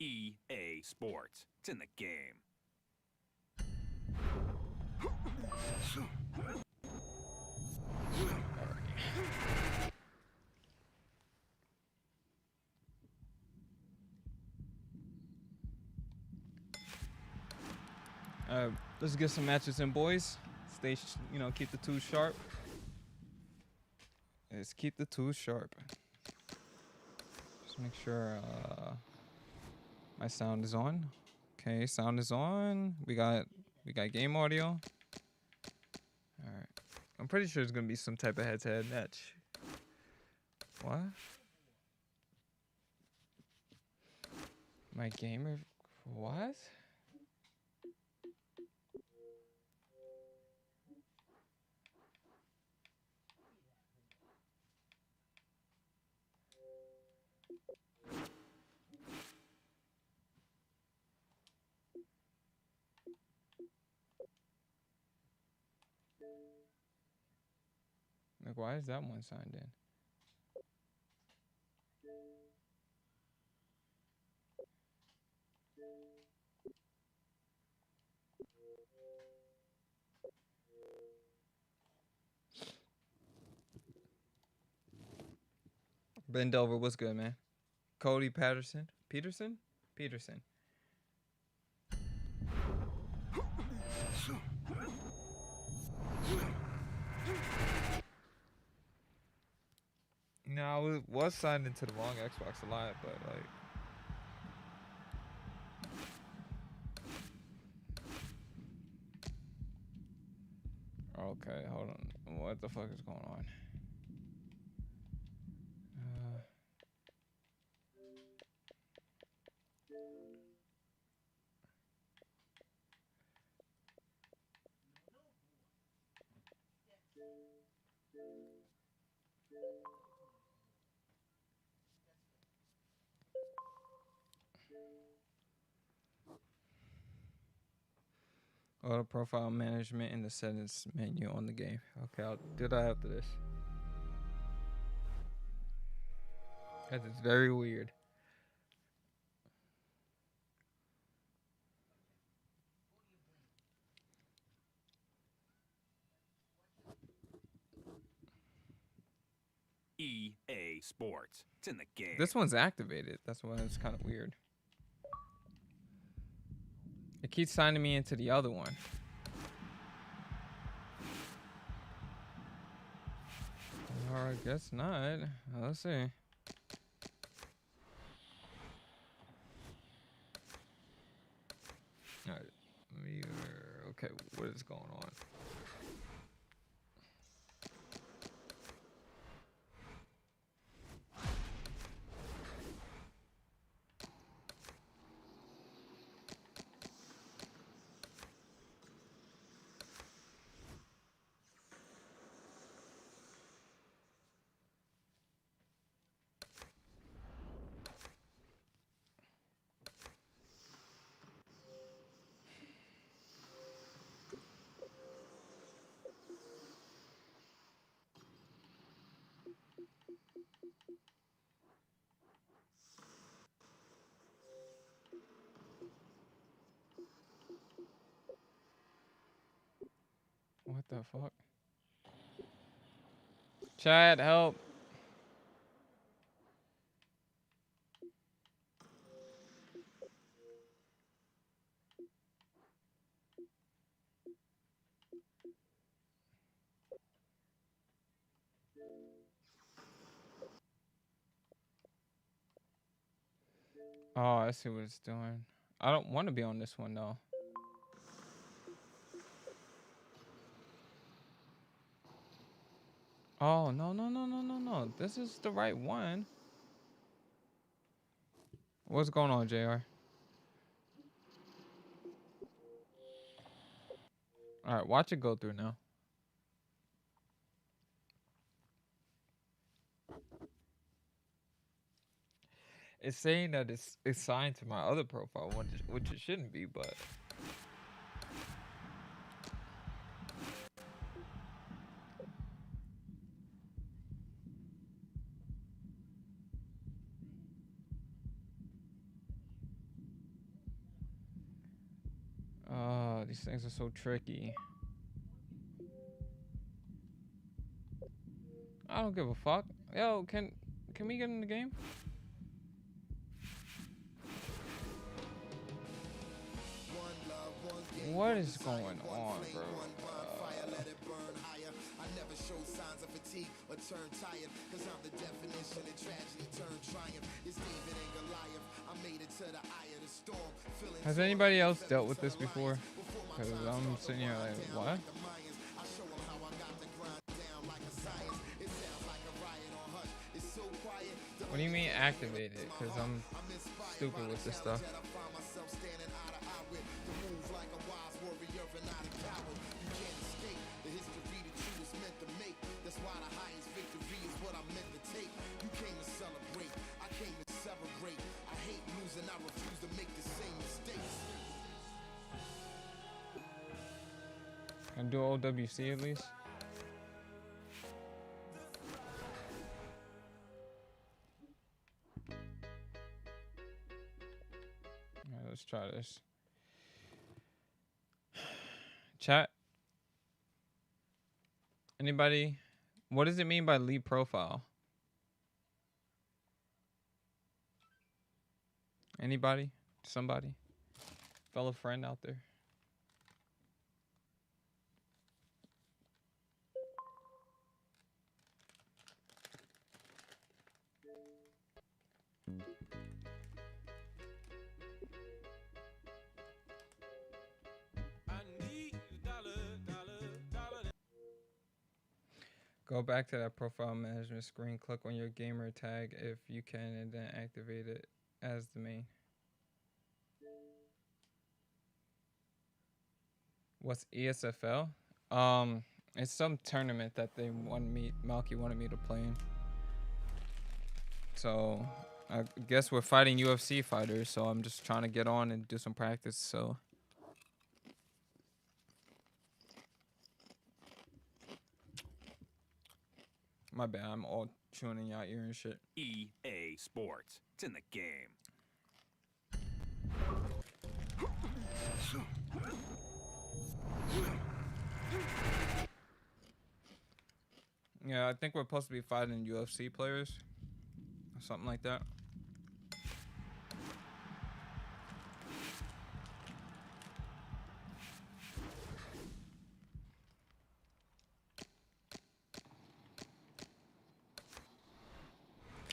EA Sports. It's in the game. Let's get some matches in, boys. Stay, keep the tools sharp. Let's keep the tools sharp. Just make sure my sound is on. Okay, sound is on. We got game audio. All right. I'm pretty sure it's gonna be some type of head-to-head match. What? My gamer? What? Like, why is that one signed in? Ben Delver, what's good, man? Cody Peterson? No, it was signed into the wrong Xbox Live, but like. Okay, hold on. What the fuck is going on? Auto profile management in the settings menu on the game. Okay, I'll do that after this. Cause it's very weird. EA Sports. It's in the game. This one's activated. That's why it's kind of weird. It keeps signing me into the other one. Or I guess not. Let's see. All right. Okay, what is going on? What the fuck? Chad, help. Oh, I see what it's doing. I don't want to be on this one, though. Oh, no. This is the right one. What's going on, JR? All right, watch it go through now. It's saying that it's signed to my other profile, which it shouldn't be, but these things are so tricky. I don't give a fuck. Yo, can we get in the game? What is going on, bro? Has anybody else dealt with this before? Because I'm sitting here like, what? What do you mean activate it? Because I'm stupid with this stuff. Can I do OWC at least? Alright, let's try this. Chat. Anybody? What does it mean by lead profile? Anybody? Somebody? Fellow friend out there? Go back to that profile management screen, click on your gamer tag if you can, and then activate it as the main. What's ESFL? It's some tournament that they wanted me, Malky wanted me to play in. So I guess we're fighting UFC fighters, so I'm just trying to get on and do some practice, so. My bad, I'm all chewing in your ear and shit. EA Sports. It's in the game. Yeah, I think we're supposed to be fighting UFC players. Or something like that.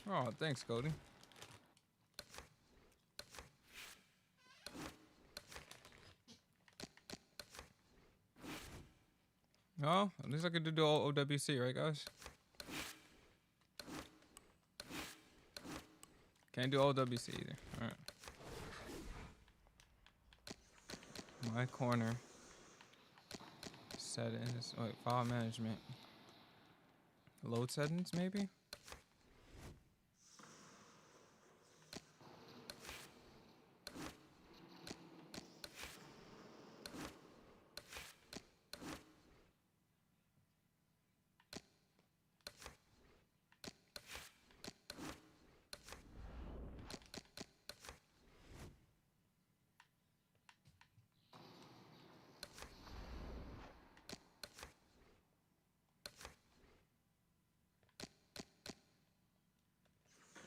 Oh, thanks, Cody. Oh, at least I could do OWC, right, guys? Can't do OWC either. All right. My corner. Settings. Wait, file management. Load settings, maybe?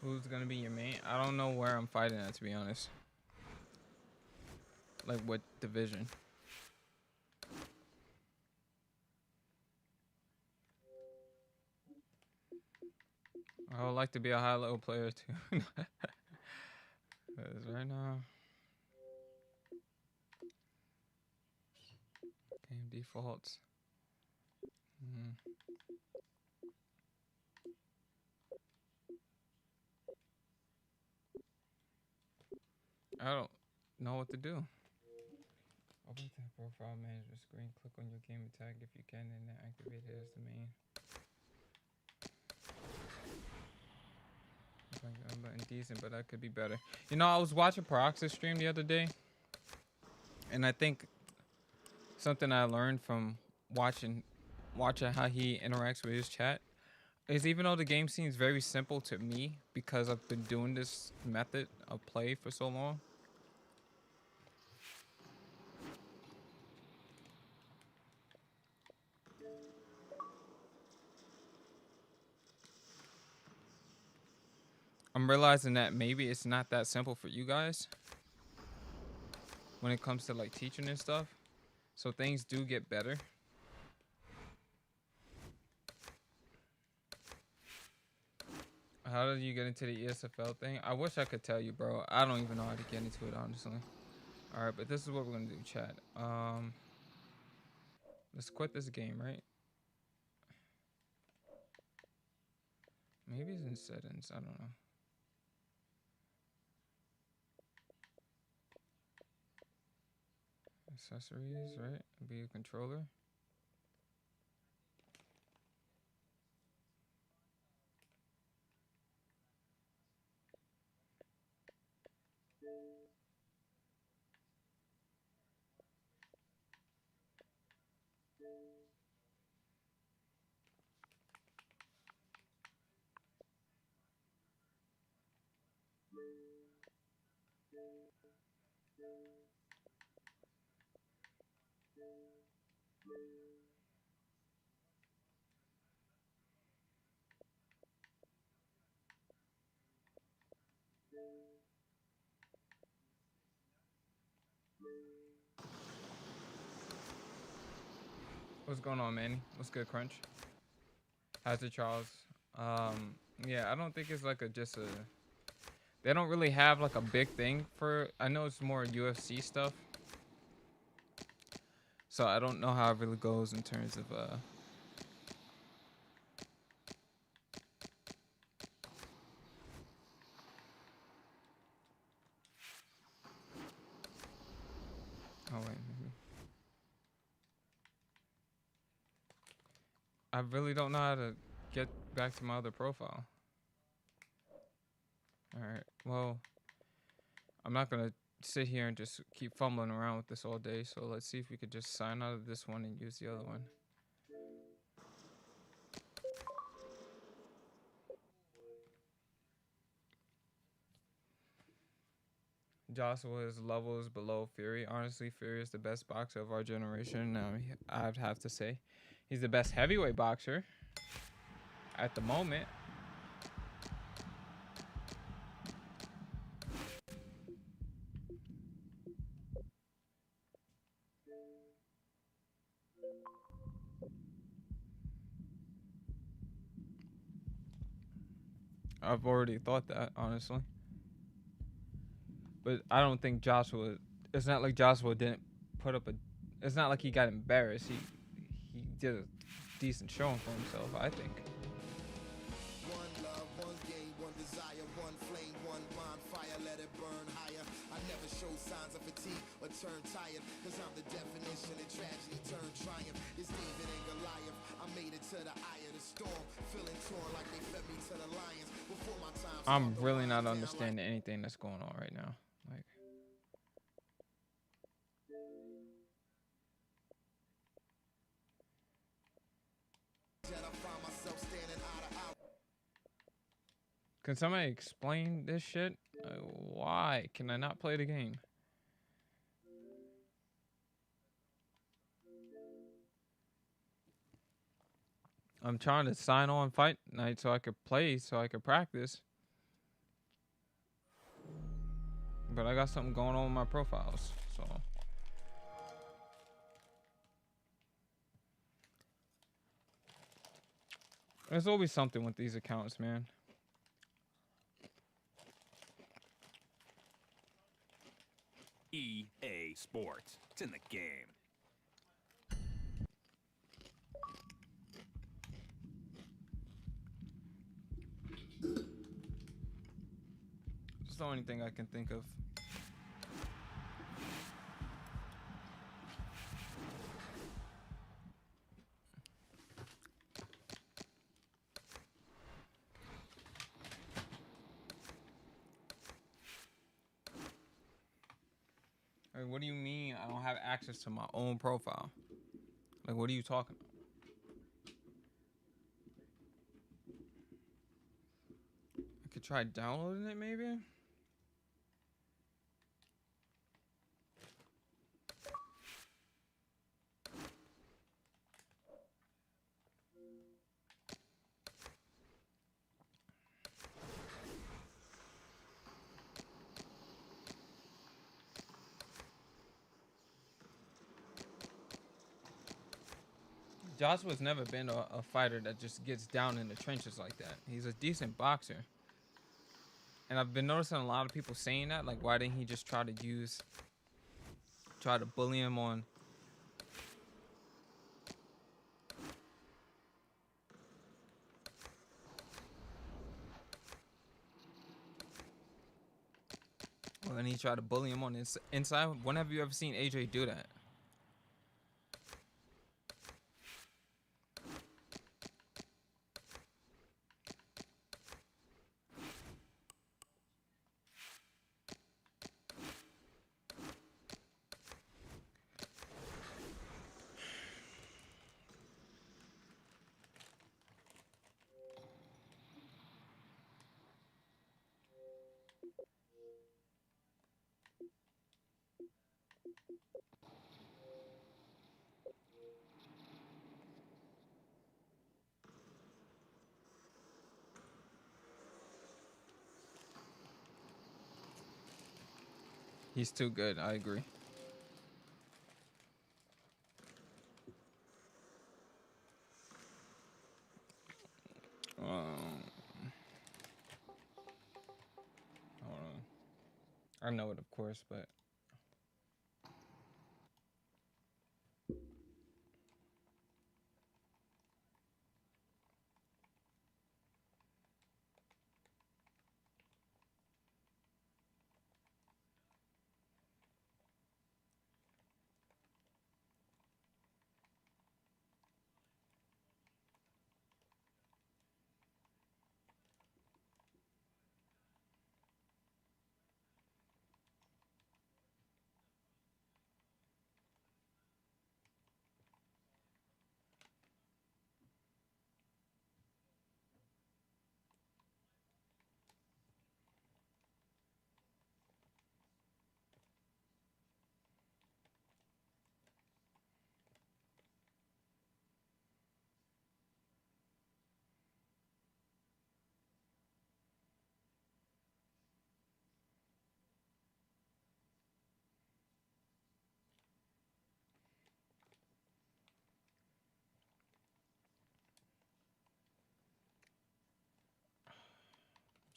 Who's gonna be your main? I don't know where I'm fighting at, to be honest. Like what division? I would like to be a high level player too. Because right now, game defaults. I don't know what to do. Open to the profile manager screen. Click on your gamer tag if you can, and then activate it as the main. I'm decent, but that could be better. You know, I was watching Parox's stream the other day, and I think something I learned from watching how he interacts with his chat is, even though the game seems very simple to me because I've been doing this method of play for so long, I'm realizing that maybe it's not that simple for you guys when it comes to like teaching and stuff. So things do get better. How did you get into the ESFL thing? I wish I could tell you, bro. I don't even know how to get into it, honestly. All right, but this is what we're gonna do, chat. Let's quit this game, right? Maybe it's in settings. I don't know. Accessories, right? Be a controller. What's going on, Manny? What's good, Crunch? How's it, Charles? Yeah, I don't think it's like just a. They don't really have like a big thing for. I know it's more UFC stuff. So I don't know how it really goes in terms of Oh wait, maybe. I really don't know how to get back to my other profile. All right. Well, I'm not gonna sit here and just keep fumbling around with this all day. So let's see if we could just sign out of this one and use the other one. Joshua's level is below Fury. Honestly, Fury is the best boxer of our generation. I'd have to say he's the best heavyweight boxer at the moment. I've already thought that, honestly. But I don't think Joshua. It's not like Joshua didn't put up a. It's not like he got embarrassed. He did a decent showing for himself, I think. One love, one game, one desire, one flame, one bonfire, let it burn higher. I never show signs of fatigue or turn tired, cause I'm the definition of tragedy turned triumph. It's David and Goliath. I made it to the eye of the storm, feeling torn like they fed me to the lions. Before my time. I'm really not understanding anything that's going on right now. Like. Can somebody explain this shit? Why can I not play the game? I'm trying to sign on Fight Night so I could play, so I could practice. But I got something going on with my profiles, so. There's always something with these accounts, man. EA Sports. It's in the game. It's the only thing I can think of. Like, what do you mean I don't have access to my own profile? Like, what are you talking about? I could try downloading it, maybe? Joshua's never been a fighter that just gets down in the trenches like that. He's a decent boxer. And I've been noticing a lot of people saying that. Like, why didn't he just try to bully him on... When he tried to bully him on his inside. When have you ever seen AJ do that? He's too good. I agree. Hold on. I know it, of course, but...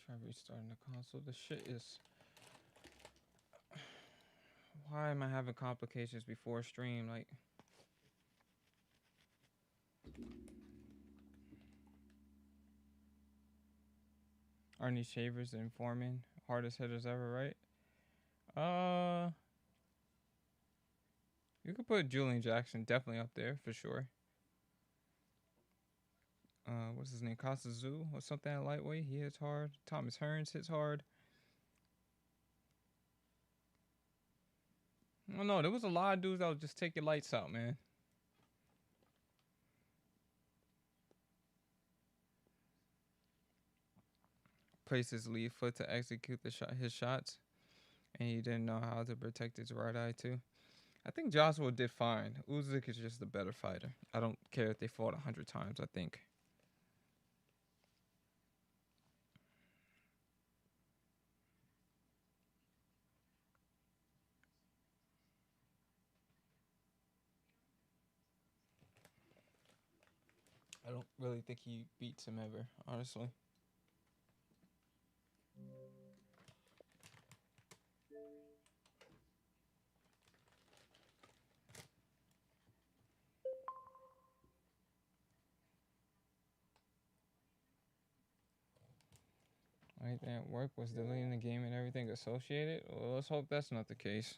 Try restarting the console. The shit is... Why am I having complications before stream? Like... Arnie Shavers and Foreman, hardest hitters ever, right? You could put Julian Jackson definitely up there for sure. What's his name? Kasazu or something at lightweight. He hits hard. Thomas Hearns hits hard. I don't know. There was a lot of dudes that would just take your lights out, man. Placed his lead foot to execute his shots, and he didn't know how to protect his right eye too. I think Joshua did fine. Usyk is just a better fighter. I don't care if they fought 100 times. I think. I don't really think he beats him ever, honestly. Right, that work was deleting the game and everything associated. Well, let's hope that's not the case.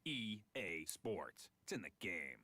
EA Sports. It's in the game.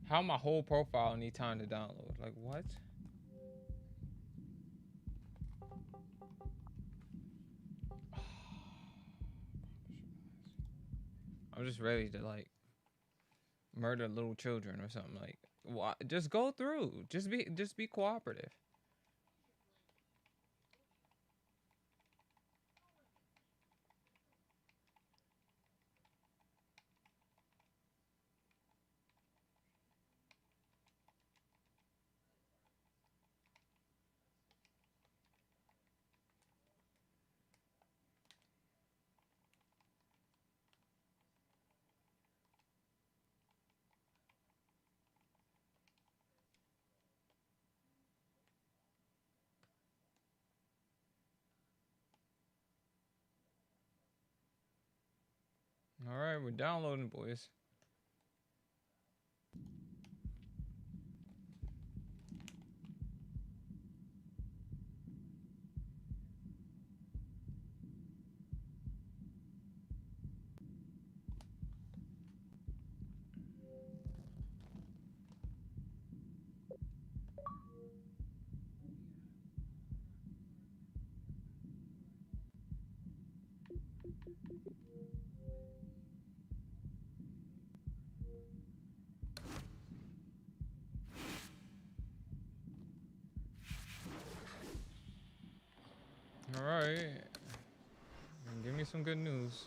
How my whole profile need time to download? Like what? I'm just ready to like murder little children or something. Like, why? Just go through. Just be cooperative. All right, we're downloading, boys. All right. Give me some good news.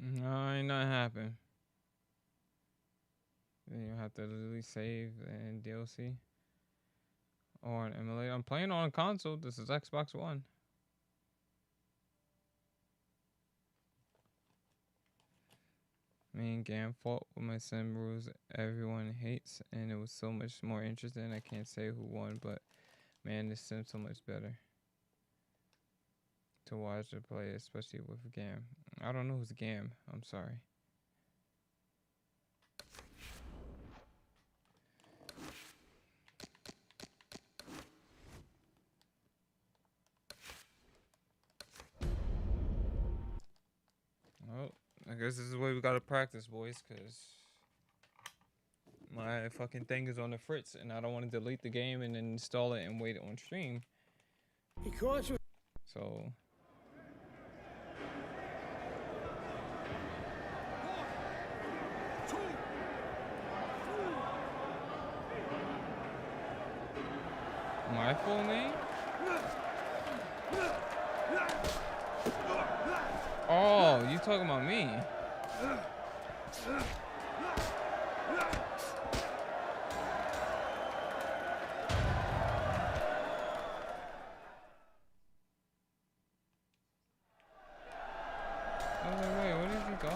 No, ain't nothing happen. Then you have to literally save and DLC or an emulator. I'm playing on a console. This is Xbox One. Me and Gam fought with my sim rules everyone hates, and it was so much more interesting. I can't say who won, but man, this sim's so much better to watch or play, especially with Gam. I don't know who's Gam. I'm sorry. Well, I guess this is the way we gotta practice, boys, because my fucking thing is on the fritz, and I don't want to delete the game and then install it and wait on stream. So. My full name? Oh, you talking about me? I was like, wait, where did you go?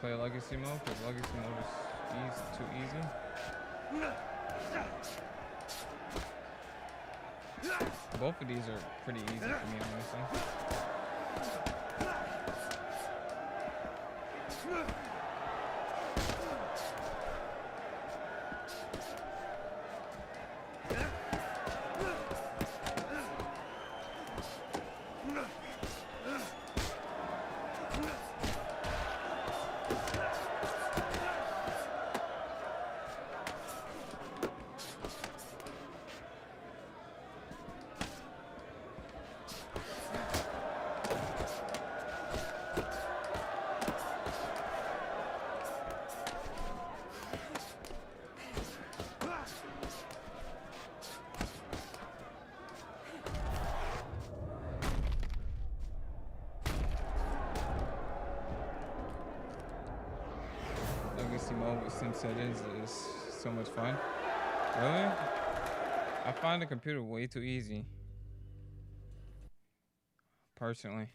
play legacy mode because legacy mode is too easy. Both of these are pretty easy for me, honestly. Legacy mode with sim settings is so much fun. Really? I find the computer way too easy. Personally.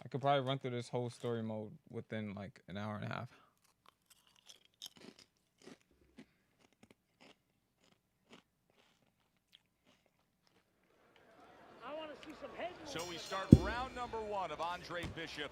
I could probably run through this whole story mode within like an hour and a half. So we start round number 1 of Andre Bishop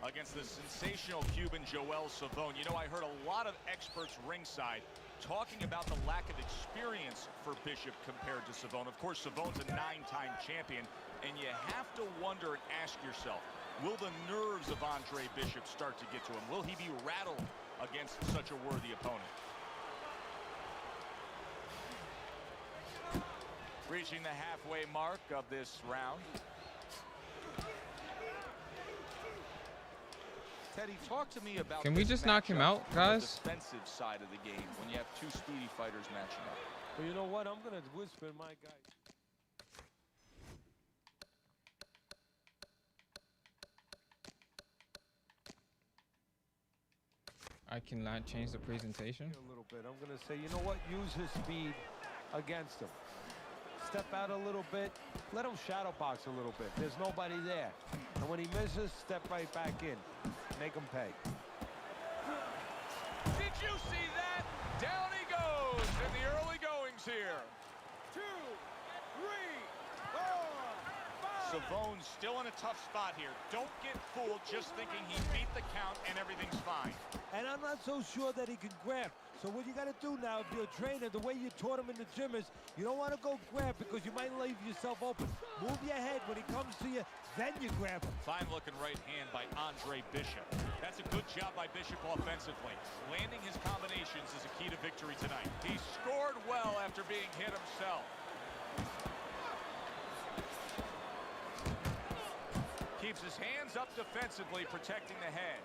against the sensational Cuban Joel Savone. You know, I heard a lot of experts ringside talking about the lack of experience for Bishop compared to Savone. Of course, Savone's a 9-time champion, and you have to wonder and ask yourself, will the nerves of Andre Bishop start to get to him? Will he be rattled against such a worthy opponent? Reaching the halfway mark of this round. Teddy, talk to me about. Can we just knock him out, guys? The defensive side of the game when you have two speedy fighters matching up. Well, you know what? I'm gonna whisper my guy. I cannot change the presentation. A little bit. I'm gonna say, you know what? Use his speed against him. Step out a little bit. Let him shadow box a little bit. There's nobody there. And when he misses, step right back in. Make him pay. Did you see that? Down he goes in the early goings here. 2, 3, 4, 5. Savone's still in a tough spot here. Don't get fooled just thinking he beat the count and everything's fine. And I'm not so sure that he can grab. So what you got to do now, if you're a trainer, the way you taught him in the gym is you don't want to go grab because you might leave yourself open. Move your head when he comes to you, then you grab him. Fine looking right hand by Andre Bishop. That's a good job by Bishop offensively. Landing his combinations is a key to victory tonight. He scored well after being hit himself. Keeps his hands up defensively, protecting the head.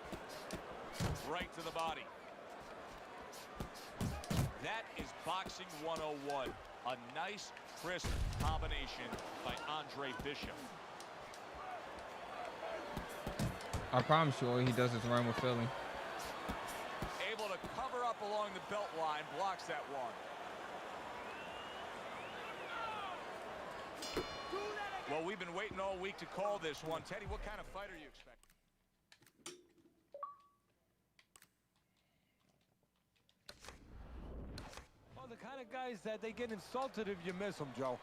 Right to the body. That is boxing 101. A nice, crisp combination by Andre Bishop. I promise you, all he does is run with Philly. Able to cover up along the belt line, blocks that one. Well, we've been waiting all week to call this one. Teddy, what kind of fight are you expecting? The kind of guys that they get insulted if you miss them, Joe.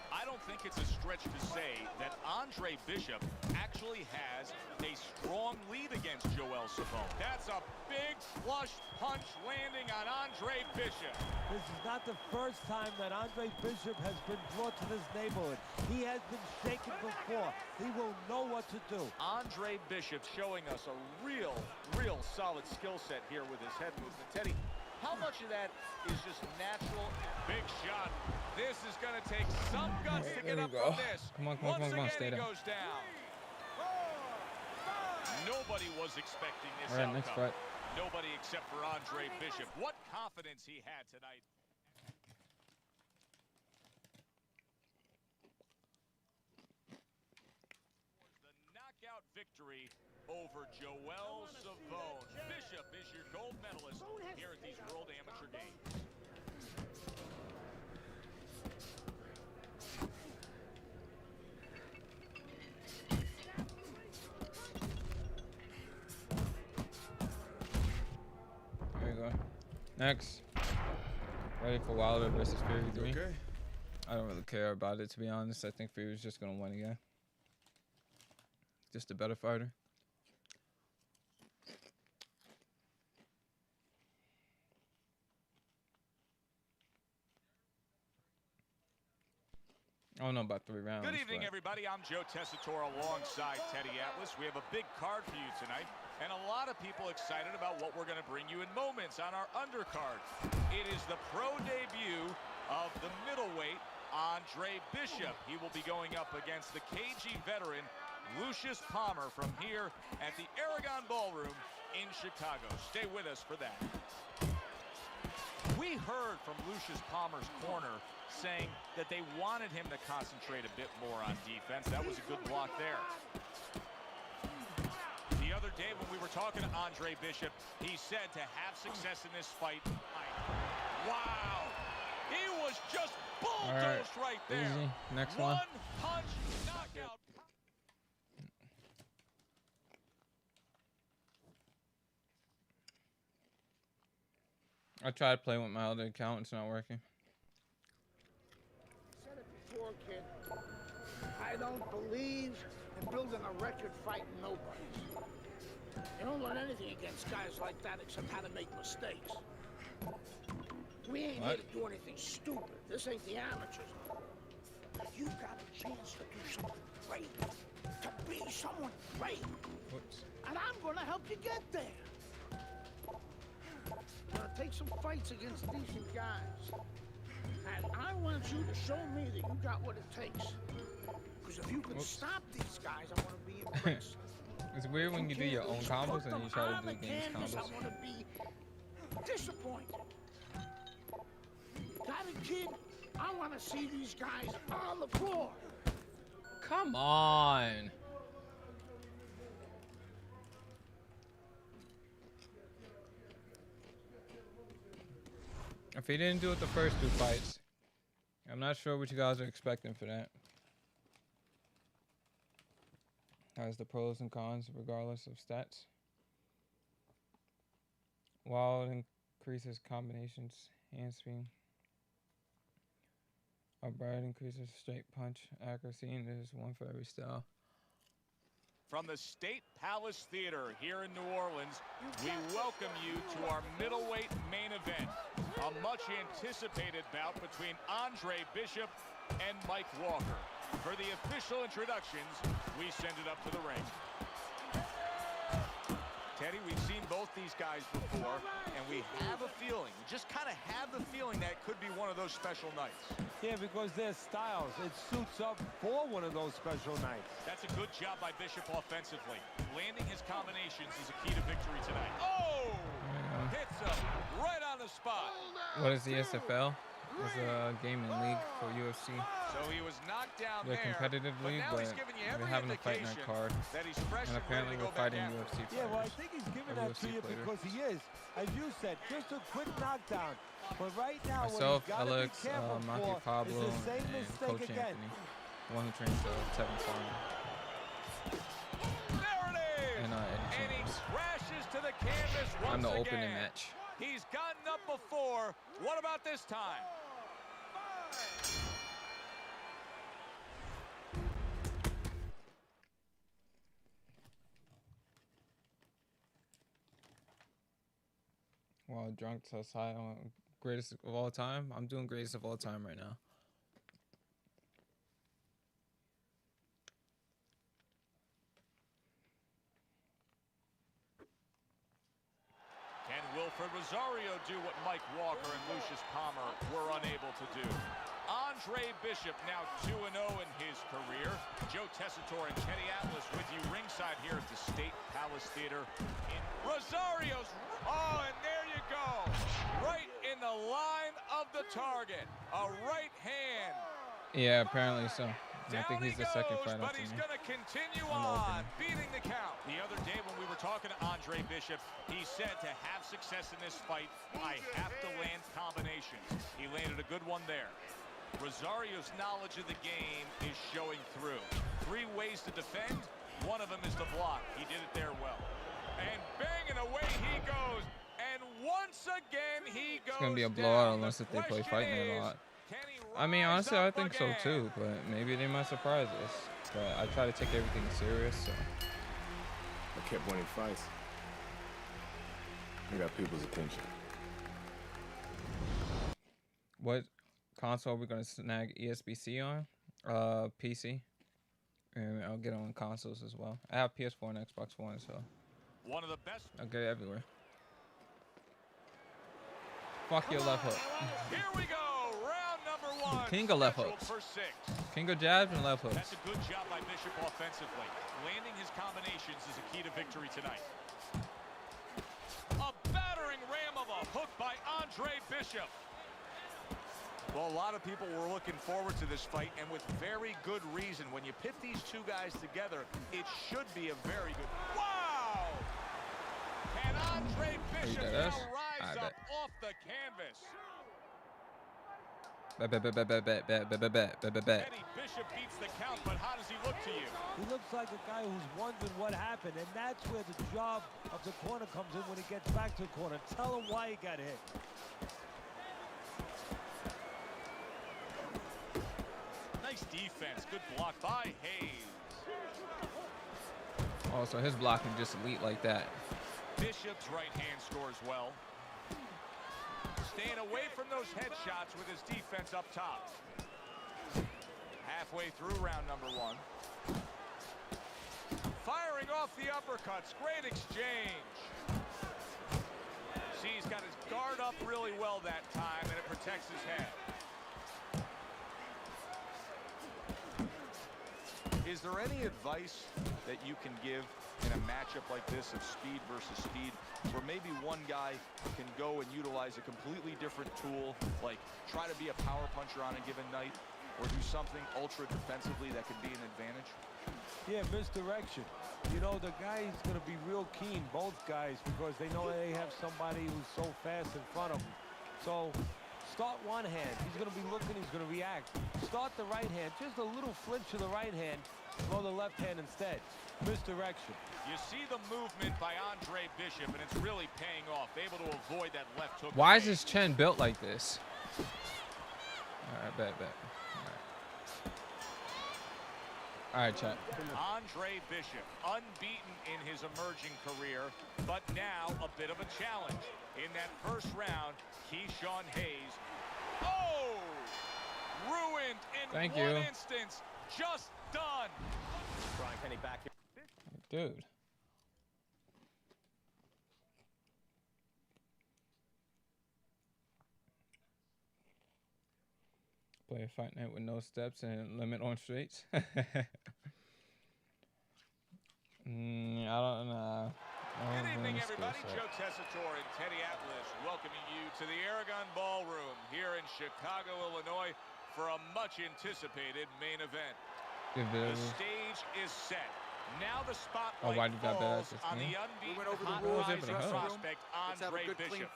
I don't think it's a stretch to say that Andre Bishop actually has a strong lead against Joel Savone. That's a big flush punch landing on Andre Bishop. This is not the first time that Andre Bishop has been brought to this neighborhood. He has been shaken before. He will know what to do. Andre Bishop showing us a real solid skill set here with his head movement. Teddy, how much of that is just natural? Big shot. This is going to take some guts to get up from this. Come on, stay Once again, he down. goes down. Nobody was expecting this All right, outcome. next fight. Nobody except for Andre Bishop. What confidence he had tonight. The knockout victory over Joel Savone. Bishop is your gold medalist here at these World Amateur Games. Next. Ready for Wilder versus Fury 3. Okay. I don't really care about it, to be honest. I think Fury's just going to win again. Just a better fighter. I don't know about 3 rounds. Good evening, everybody. I'm Joe Tessitore alongside Teddy Atlas. We have a big card for you tonight, and a lot of people excited about what we're going to bring you in moments on our undercard. It is the pro debut of the middleweight, Andre Bishop. He will be going up against the KG veteran, Lucius Palmer, from here at the Aragon Ballroom in Chicago. Stay with us for that. We heard from Lucius Palmer's corner saying that they wanted him to concentrate a bit more on defense. That was a good block there. The other day when we were talking to Andre Bishop, he said to have success in this fight. Wow! He was just bulldozed right there. Easy. Next one. One punch knockout. I tried playing with my other account. It's not working. Said it before, kid. I don't believe in building a record fighting nobodies. You don't learn anything against guys like that except how to make mistakes. We ain't here to do anything stupid. This ain't the amateurs. You got a chance to do something great. To be someone great. Whoops. And I'm gonna help you get there. Take some fights against decent guys. And I want you to show me that you got what it takes. Because if you can stop these guys, I want to be impressed. It's weird when you do your own combos and you try to do against combos. I want to be disappointed. Got it, kid? I want to see these guys on the floor. Come on. If he didn't do it the first 2 fights, I'm not sure what you guys are expecting for that. Has the pros and cons regardless of stats. Wild increases combinations, hand speed. Upright increases straight punch accuracy, and there's one for every style. From the State Palace Theater here in New Orleans, we welcome you to our middleweight main event. A much anticipated bout between Andre Bishop and Mike Walker. For the official introductions, we send it up to the ring. Teddy, we've seen both these guys before, and we have a feeling, just kind of have the feeling that it could be one of those special nights. Yeah, because their styles, it suits up for one of those special nights. That's a good job by Bishop offensively. Landing his combinations is a key to victory tonight. Oh! Hits him right on the spot. What is the ESFL? It's a gaming league for UFC. So he was knocked down They're there. competitive league, now but he's giving you every we're having a fight indication night card. that he's fresh And and apparently ready to we're go back fighting after. UFC fighters. Yeah, well, I think he's giving that to you because he is, as you said, just a quick knockdown. But right now, Myself, what he's Alex, got to be careful Maki for Pablo, is the same and mistake Coach again. Anthony, the one who trains Tevin Farmer. There it is! And Eddie he Chambers. crashes to the canvas once I'm the again. opening match. He's gotten up before. What about this time? While drunk says hi on greatest of all time. I'm doing greatest of all time right now. Can Wilfred Rosario do what Mike Walker and Lucius Palmer were unable to do? Andre Bishop now 2-0 in his career. Joe Tessitore and Teddy Atlas with you ringside here at the State Palace Theater in Rosario's. Oh, and there you go. Right in the line of the target. A right hand. Yeah, apparently so. I Down think he's he the second goes, fight but after he's me. going to continue I'm on, opening. beating the count. The other day when we were talking to Andre Bishop, he said to have success in this fight, I have to land combinations. He landed a good one there. Rosario's knowledge of the game is showing through. 3 ways to defend. One of them is to block. He did it there well. And banging away he goes. And once again he goes It's gonna be a down. blowout The unless if they play question fighting is, a lot. can he I mean, rise honestly, I up think so again? too, but maybe they might surprise us. But I try to take everything serious, so. I kept winning fights. I got people's attention. What console are we gonna snag ESBC on? PC. And I'll get on consoles as well. I have PS4 and Xbox One, so One of the best. I'll get it everywhere. Fuck your left hook. Here we go. Round number 1. King of left scheduled hooks. for 6. King of jabs and left That's hooks. a good job by Bishop offensively. Landing his combinations is a key to victory tonight. A battering ram of a hook by Andre Bishop. Well, a lot of people were looking forward to this fight, and with very good reason. When you pit these two guys together, it should be a very good... Wow! Can Andre Bishop now rise up off the canvas? Bet. Eddie Bishop beats the count, but how does he look to you? He looks like a guy who's wondering what happened, and that's where the job of the corner comes in when he gets back to the corner. Tell him why he got hit. Nice defense. Good block by Hayes. Oh, so his blocking just elite like that. Bishop's right hand scores well. Staying away from those headshots with his defense up top. Halfway through round number 1. Firing off the uppercuts. Great exchange. See, he's got his guard up really well that time, and it protects his head. Is there any advice that you can give in a matchup like this of speed versus speed, where maybe one guy can go and utilize a completely different tool, like try to be a power puncher on a given night, or do something ultra defensively that can be an advantage? Yeah, misdirection. You know, the guy's going to be real keen, both guys, because they know they have somebody who's so fast in front of them. So start one hand. He's going to be looking. He's going to react. Start the right hand. Just a little flinch of the right hand. Throw the left hand instead. Misdirection. You see the movement by Andre Bishop, and it's really paying off. Able to avoid that left hook. Why is his chin built like this? All right, bet. All right, chat. Andre Bishop, unbeaten in his emerging career, but now a bit of a challenge. In that first round, Keyshawn Hayes. Oh! Ruined in Thank one you. instance. Just done. Brian Kenny back here. Dude. Play a fight night with no steps and limit on straights. I don't know. Good evening, everybody. Joe Tessitore and Teddy Atlas welcoming you to the Aragon Ballroom here in Chicago, Illinois, for a much-anticipated main event. The stage is set. Now the spotlight falls on the unbeaten hot-rising prospect Andre Bishop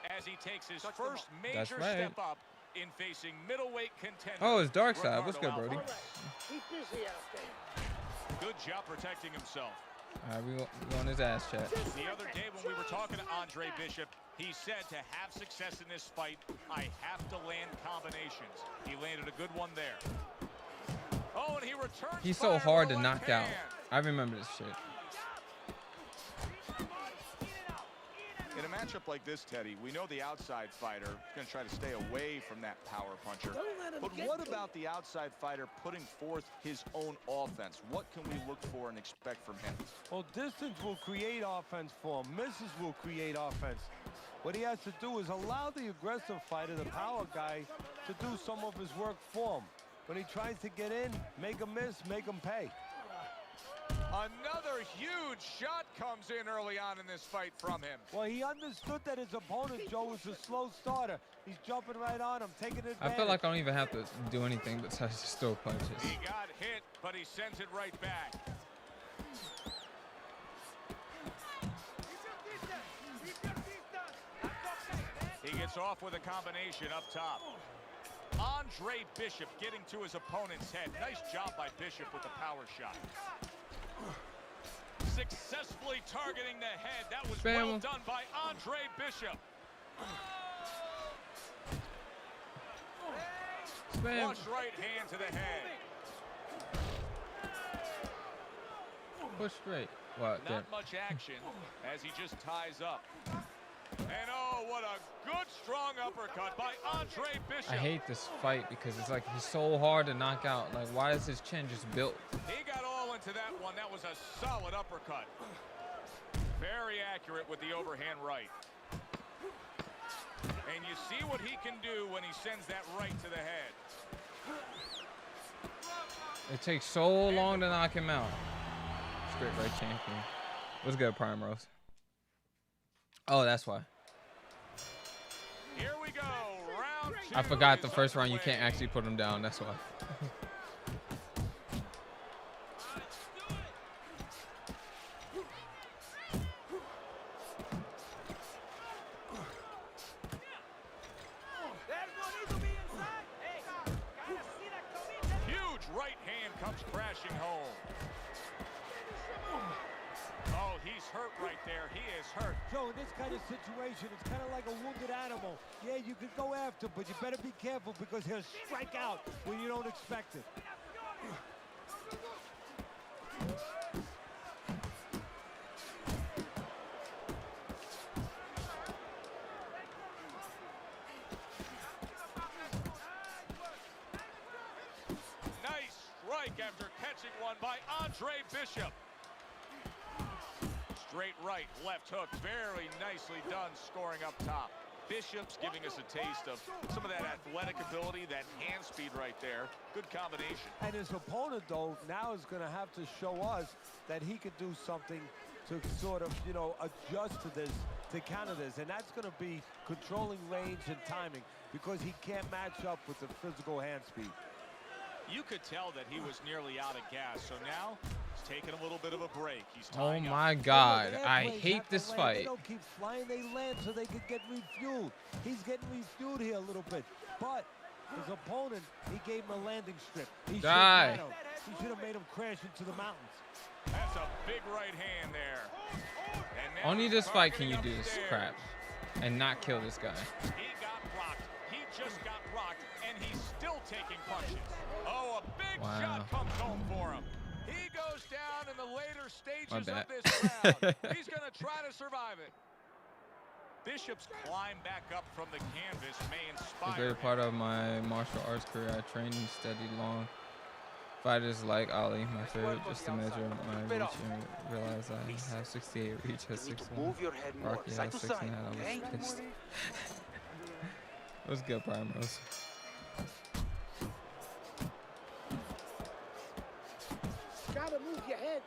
as he takes his first major step up in facing middleweight contender. Oh, it's Dark Side. What's good, Brody? Keep busy out there. Good job protecting himself. All right, we on his ass, chat. The other day when we were talking to Andre Bishop, he said to have success in this fight, I have to land combinations. He landed a good one there. Oh, and he returns. He's so hard to knock out. I remember this shit. In a matchup like this, Teddy, we know the outside fighter is going to try to stay away from that power puncher. But what about the outside fighter putting forth his own offense? What can we look for and expect from him? Well, distance will create offense for him. Misses will create offense. What he has to do is allow the aggressive fighter, the power guy, to do some of his work for him. When he tries to get in, make him miss, make him pay. Another huge shot comes in early on in this fight from him. Well, he understood that his opponent, Joe, was a slow starter. He's jumping right on him, taking advantage. I feel like I don't even have to do anything besides just throw punches. He got hit, but he sends it right back. He gets off with a combination up top. Andre Bishop getting to his opponent's head. Nice job by Bishop with the power shot. Successfully targeting the head. That was well done by Andre Bishop. Spam. Flush right hand to the head. Push straight. What? Not much action as he just ties up. And oh, what a good strong uppercut by Andre Bishop. I hate this fight because it's like he's so hard to knock out. Like, why is his chin just built? He got all into that one. That was a solid uppercut. Very accurate with the overhand right. And you see what he can do when he sends that right to the head. It takes so long to knock him out. Straight right champion. What's good, Prime Rose? Oh, that's why. Here we go. Round two. I forgot the is first round you underway. can't actually put him down. That's why. Huge right hand comes crashing home. Oh, he's hurt right there. He is hurt. Joe, in this kind of situation, it's kind of like a wounded animal. Yeah, you could go after, but you better be careful because he'll strike out when you don't expect it. Nice strike after catching one by Andre Bishop. Straight right, left hook, very nicely done, scoring up top. Bishop's giving us a taste of some of that athletic ability, that hand speed right there. Good combination. And his opponent, though, now is going to have to show us that he could do something to sort of, you know, adjust to this, to counter this. And that's going to be controlling range and timing because he can't match up with the physical hand speed. You could tell that he was nearly out of gas, so now he's taking a little bit of a break. He's Oh tying up. my God, I hate this fight. They don't keep flying, they land so they could get refueled. He's getting refueled here a little bit, but his opponent, he gave him a landing strip. He should Die. have made him crash into the mountains. That's a big right hand there. And now Only he's this fight can you targeting do this upstairs. crap and not kill this guy. He got rocked. He just got rocked, and he's still taking punches. Oh, a big Wow. shot comes home for him. He goes down in the later stages bad. of this round. He's going to try to survive it. Bishop's climb back up from the canvas may The inspire greater him. part of my martial arts career, I trained and studied long. Fighters like Ali, my favorite, just to measure my reach and realize I have 68 reach at 6'1". Rocky has 6'9". I was pissed. What's good, Prime Rose? Gotta move your head.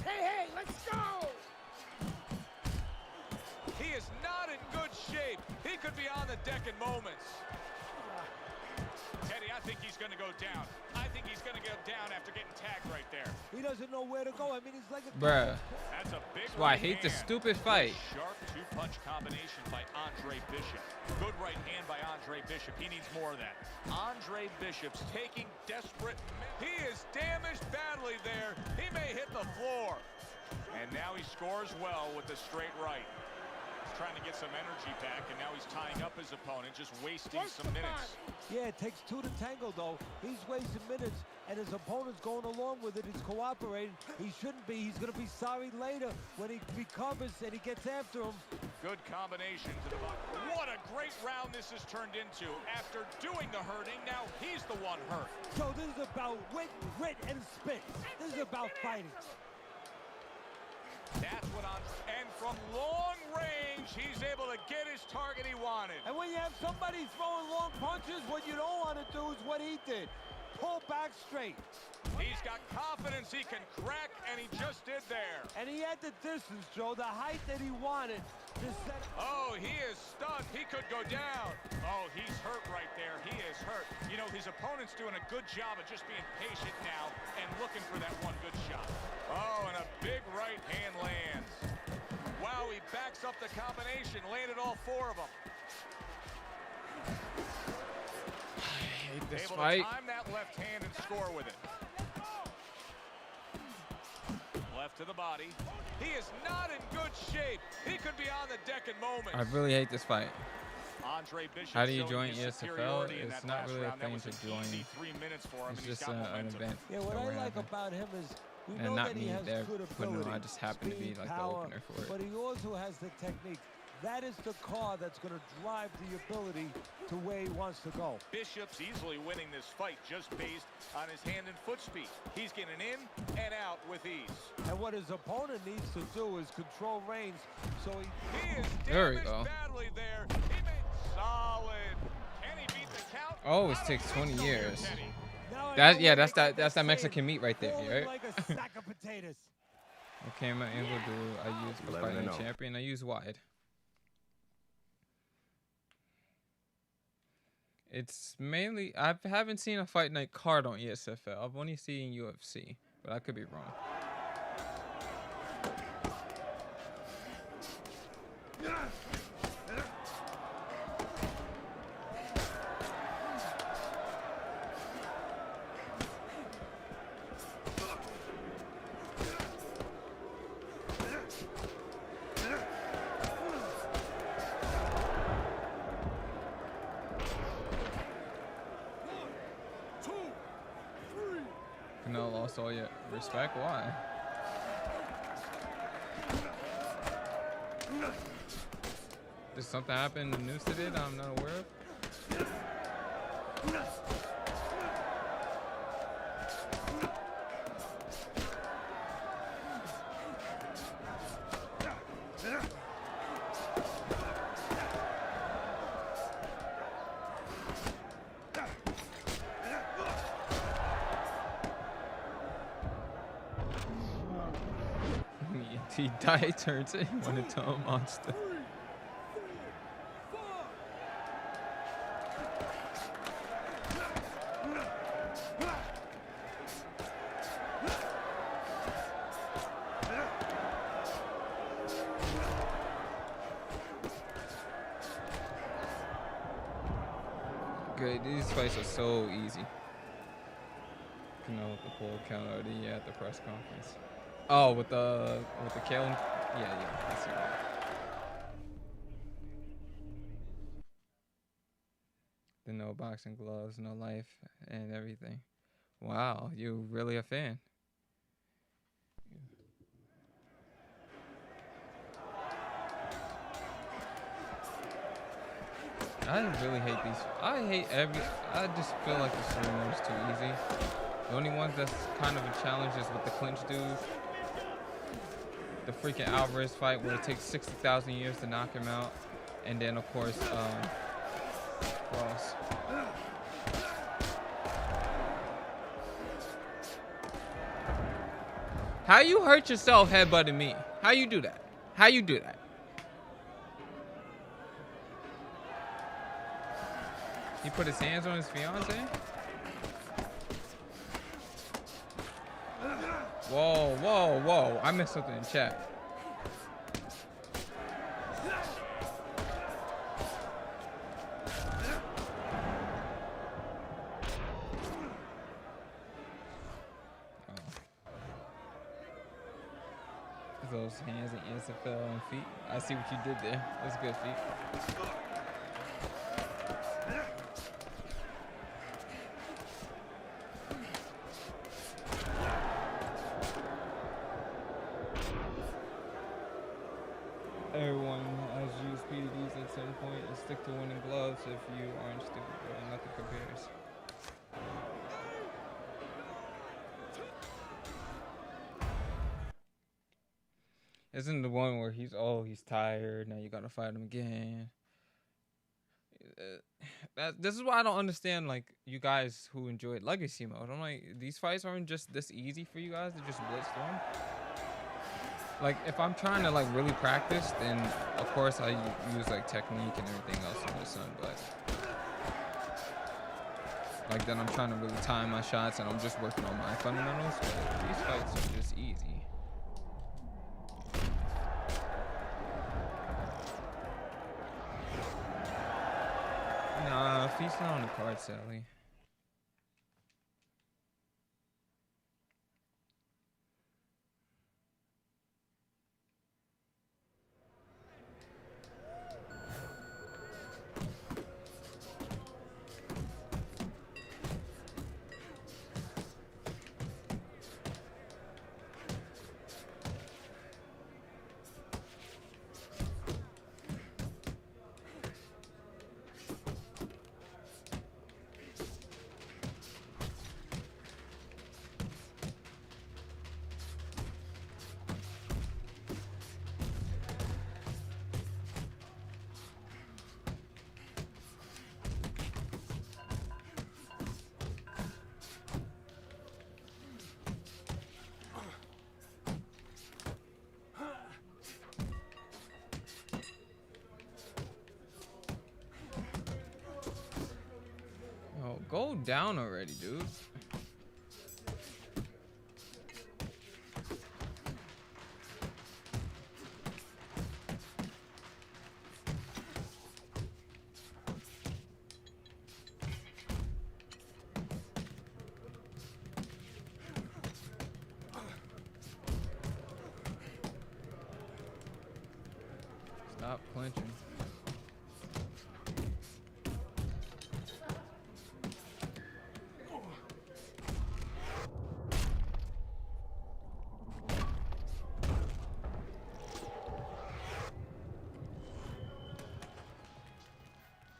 Hey, let's go! He is not in good shape. He could be on the deck in moments. Teddy, I think he's going to go down. I think he's going to go down after getting tagged right there. He doesn't know where to go. I mean, he's like a... Bruh. That's a big That's why I right hate this hand. stupid fight. Sharp two-punch combination by Andre Bishop. Good right hand by Andre Bishop. He needs more of that. Andre Bishop's taking desperate... He is damaged badly there. He may hit the floor. And now he scores well with the straight right. He's trying to get some energy back, and now he's tying up his opponent, just wasting some minutes. Yeah, it takes two to tango, though. He's wasting minutes, and his opponent's going along with it. He's cooperating. He shouldn't be. He's going to be sorry later when he recovers and he gets after him. Good combination to the bottom. What a great round this has turned into. After doing the hurting, now he's the one hurt. So this is about wit, grit, and spit. This is about fighting. That's what and from long range, he's able to get his target he wanted. And when you have somebody throwing long punches, what you don't want to do is what he did. Pull back straight. He's got confidence he can crack, and he just did there. And he had the distance, Joe, the height that he wanted to set. Oh, he is stunned. He could go down. Oh, he's hurt right there. He is hurt. You know, his opponent's doing a good job of just being patient now and looking for that one good shot. Oh, and a big right hand lands. Wow, he backs up the combination, landed all four of them. I hate this Able fight. to time that left hand and score with it. Left to the body. He is not in good shape. He could be on the deck in moments. I really hate this fight. Andre Bishop How do you showing join his ESFL? superiority in It's that not last really a round. That thing was to an join. easy 3 minutes for him, It's and he's just got an momentum. event. Yeah, what that I we're like having. about him is we And know not that he me. has They're good putting ability. on. I just happen to be speed, like the power, opener for it. but he also has the technique. That is the car that's going to drive the ability to where he wants to go. Bishop's easily winning this fight just based on his hand and foot speed. He's getting in and out with ease. And what his opponent needs to do is control reins so He is There we damaged go. badly there. He made solid. Can he beat the count? Always I don't takes think 20 so here, years. Kenny. That's that Mexican meat right there, Falling right? like a sack of potatoes. Okay, my angle do I use for 11 fighting and a 0. champion? I use wide. It's mainly I haven't seen a fight night card on ESFL. I've only seen UFC, but I could be wrong. No, lost all your respect. Why? Did something happen in the news today that I'm not aware of? He died, turns it went into a monster. Good, these fights are so easy. You know, with the full count already at the press conference. Oh, with the Kale. Yeah, I see that. The no boxing gloves, no life, and everything. Wow, you really a fan. I really hate these. I just feel like the sumo is too easy. The only ones that's kind of a challenge is with the clinch dudes. The freaking Alvarez fight where it takes 60,000 years to knock him out. And then, of course, Ross. How you hurt yourself headbutting me? How you do that? How you do that? He put his hands on his fiance? Whoa, whoa, whoa. I missed something in chat. Those hands and ESFL and feet. I see what you did there. That's good feet. Everyone has used PEDs at some point and stick to winning gloves if you aren't stupid, bro. Nothing compares. Isn't the one where he's tired, now you gotta fight him again? This is why I don't understand, like, you guys who enjoyed Legacy mode. I'm like, these fights aren't just this easy for you guys to just blitz through them. Like, if I'm trying to, like, really practice, then, of course, I use, like, technique and everything else in the sun, but... Like, then I'm trying to really time my shots, and I'm just working on my fundamentals, but these fights are just easy. Nah, feast not on the card, Sally. Go down already, dude. Stop clinching.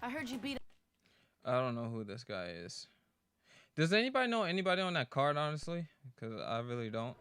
I heard you beat. I don't know who this guy is. Does anybody know anybody on that card, honestly? Because I really don't.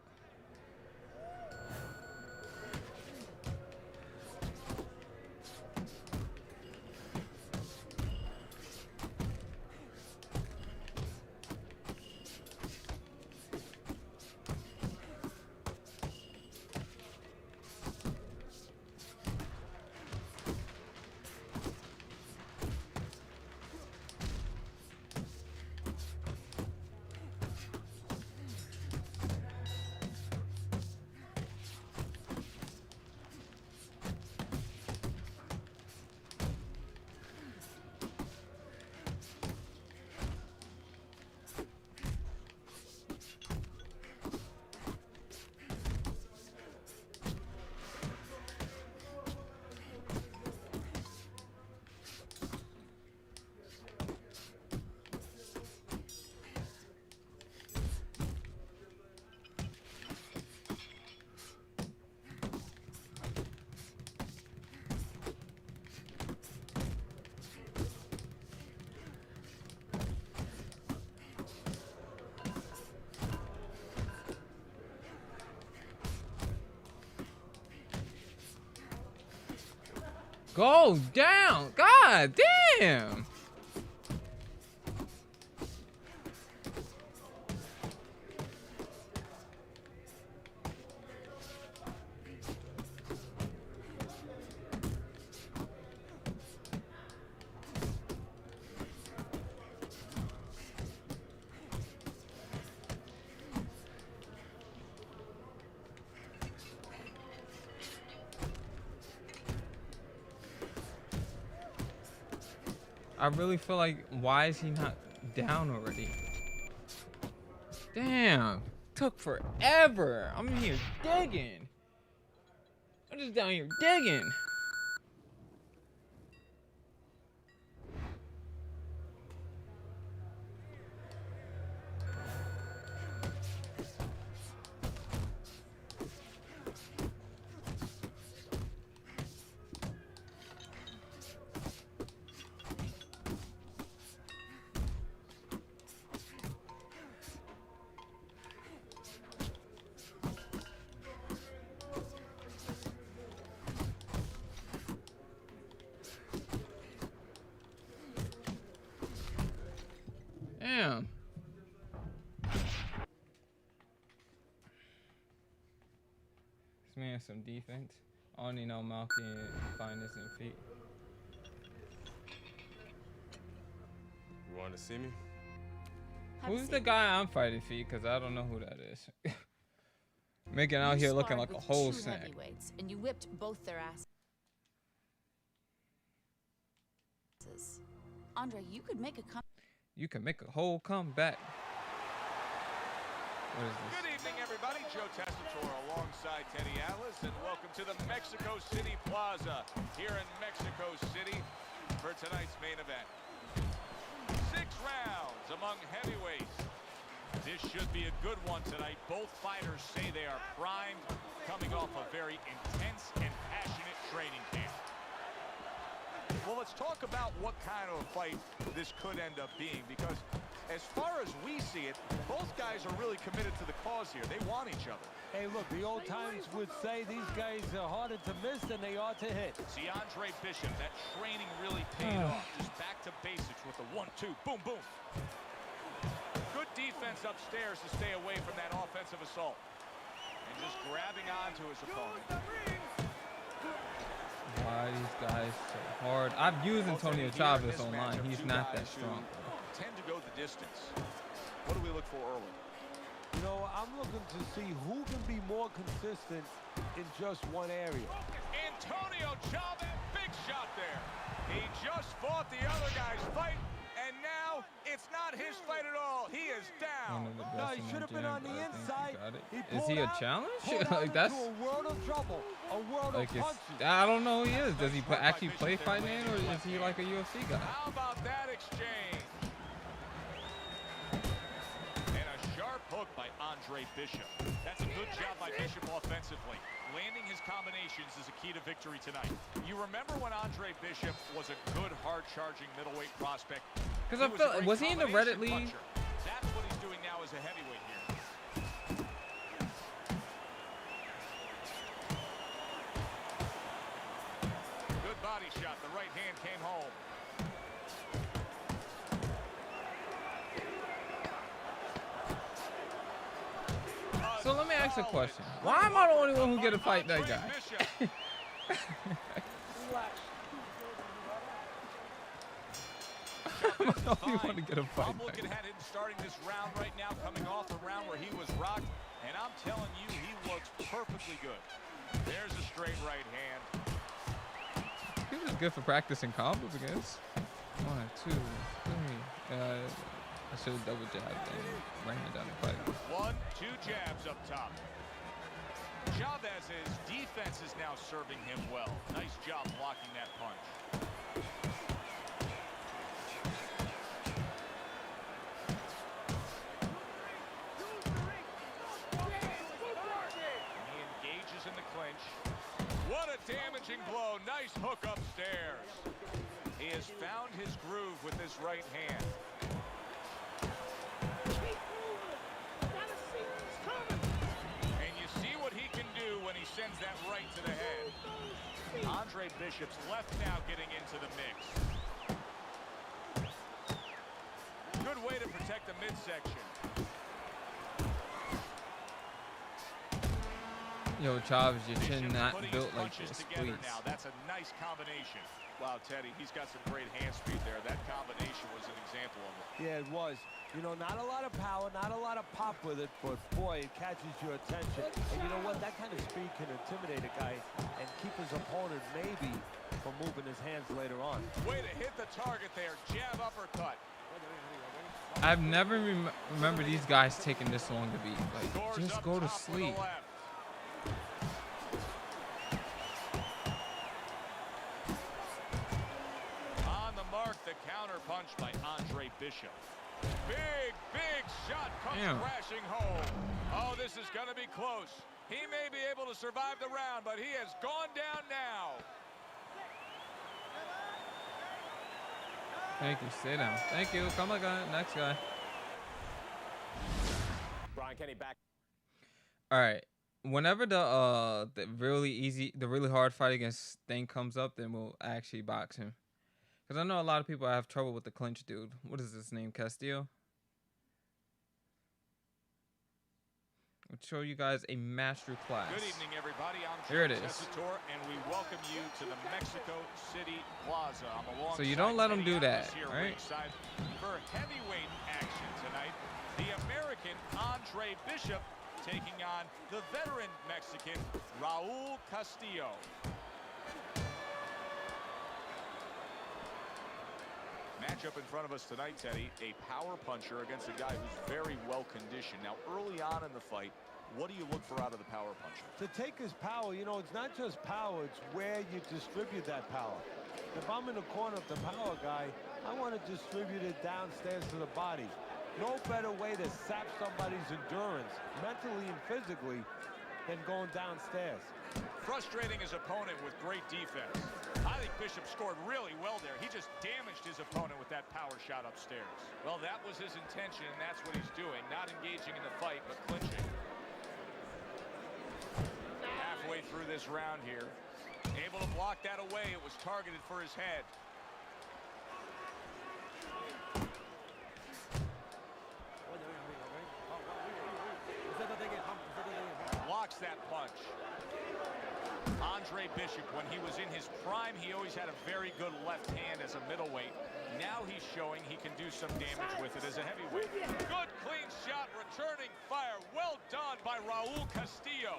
Go down! God damn! I really feel like, why is he not down already? Damn, took forever. I'm here digging. I'm just down here digging. Damn. This man some defense. I only know Malky and fineness and feet. You want to see me? Who's the guy I'm fighting, feet? Because I don't know who that is. Making out here looking like a whole snack. And you whipped both their asses. Andre, you could make a You can make a whole comeback. What is this? Good evening, everybody. Joe Tessitore alongside Teddy Atlas, and welcome to the Mexico City Plaza here in Mexico City for tonight's main event. 6 rounds among heavyweights. This should be a good one tonight. Both fighters say they are primed, coming off a very intense and passionate training camp. Well, let's talk about what kind of a fight this could end up being, because as far as we see it, both guys are really committed to the cause here. They want each other. Hey, look, the old times would say these guys are harder to miss than they are to hit. See, Andre Bishop, that training really paid off. Just back to basics with the 1-2, boom, boom. Good defense upstairs to stay away from that offensive assault. And just grabbing onto his opponent. Why are these guys so hard? I've used Antonio Chavez online. He's not that strong. Tend to go the distance. What do we look for early? You know, I'm looking to see who can be more consistent in just one area. Antonio Chavez, big shot there. He just fought the other guy's fight, and now it's not his fight at all. He is down. One of the No, best he in should the have been gym, on the but I think inside. got it. He Is pulled he a out, challenge? pulled out Like that's into a world of trouble, a world like of it's, punches. I don't know who he is. Does he Nice work by actually play Bishop there, fighting landing or his is left he hand. like a UFC guy? How about that exchange? And a sharp hook by Andre Bishop. That's a good job by Bishop offensively. Landing his combinations is a key to victory tonight. You remember when Andre Bishop was a good, hard-charging middleweight prospect? Because I felt, was he in the Reddit league? That's what he's doing now as a heavyweight here. Good body shot. The right hand came home. So let me ask a question. Why am I the only one who get to fight that guy? I'm the only one to get a fight I'm looking at him starting this round right now, coming off a round where he was rocked, and I'm telling you, he looks perfectly good. There's a straight right hand. He was good for practicing combos against. 1, 2, 3. I should have double jabbed and ran it down the fight. 1, 2 jabs up top. Chavez's defense is now serving him well. Nice job blocking that punch. He engages in the clinch. What a damaging blow. Nice hook upstairs. He has found his groove with his right hand. And you see what he can do when he sends that right to the head. Andre Bishop's left now getting into the mix. Good way to protect the midsection. Yo, Chavez, your Bishop chin not putting built his like punches this, together please. now. That's a nice combination. Wow, Teddy, he's got some great hand speed there. That combination was an example of it. Yeah, it was. You know, not a lot of power, not a lot of pop with it, but boy, it catches your attention. And you know what? That kind of speed can intimidate a guy and keep his opponent maybe from moving his hands later on. Way to hit the target there. Jab, uppercut. I've never remember these guys taking this long to beat. Like, Scores just up go to top with the sleep. left. On the mark, the counter punch by Andre Bishop. Big, big shot comes Damn. crashing home. Oh, this is going to be close. He may be able to survive the round, but he has gone down now. Thank you. Stay down. Thank you. Come on, guy. Next guy. Brian Kenny back. All right. Whenever the really hard fight against Thing comes up, then we'll actually box him. Because I know a lot of people have trouble with the clinch dude. What is his name? Castillo? I'll show you guys a master class. Good evening, everybody. I'm Here it Joe is. Tessitore, and we welcome you to the Mexico City Plaza. I'm alongside So you don't let 'em Teddy do that, Atlas here right? ringside for heavyweight action tonight. The American Andre Bishop taking on the veteran Mexican Raul Castillo. Matchup in front of us tonight, Teddy, a power puncher against a guy who's very well conditioned. Now, early on in the fight, what do you look for out of the power puncher? To take his power, you know, it's not just power, it's where you distribute that power. If I'm in the corner of the power guy, I want to distribute it downstairs to the body. No better way to sap somebody's endurance, mentally and physically, than going downstairs. Frustrating his opponent with great defense. I think Bishop scored really well there. He just damaged his opponent with that power shot upstairs. Well, that was his intention, and that's what he's doing. Not engaging in the fight, but clinching. Halfway through this round here. Able to block that away. It was targeted for his head. Blocks that punch. Andre Bishop, when he was in his prime, he always had a very good left hand as a middleweight. Now he's showing he can do some damage with it as a heavyweight. Good clean shot, returning fire. Well done by Raul Castillo.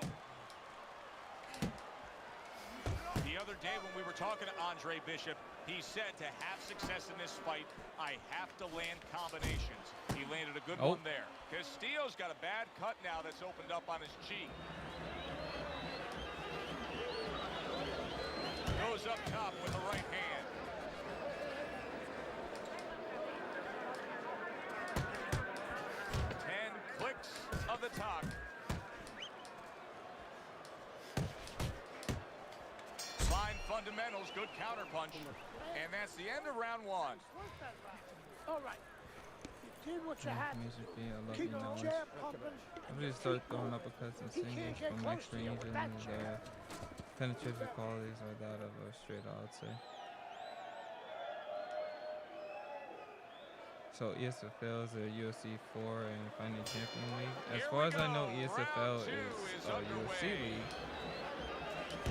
The other day when we were talking to Andre Bishop, he said to have success in this fight, I have to land combinations. He landed a good one there. Castillo's got a bad cut now that's opened up on his cheek. Goes up top with the right hand. Clicks of the talk. Fine fundamentals, good counterpunch. And that's the end of round one. All right. You did what you had to Music do. beat, I love Keep you the knowledge. jab pumping. I'm just start throwing uppercuts and singles get from close extra to you range with and that jab. penetration qualities are that of a straight, I would say. So ESFL is a UFC 4 and Fighting Champion League. As far as I know, ESFL is a UFC league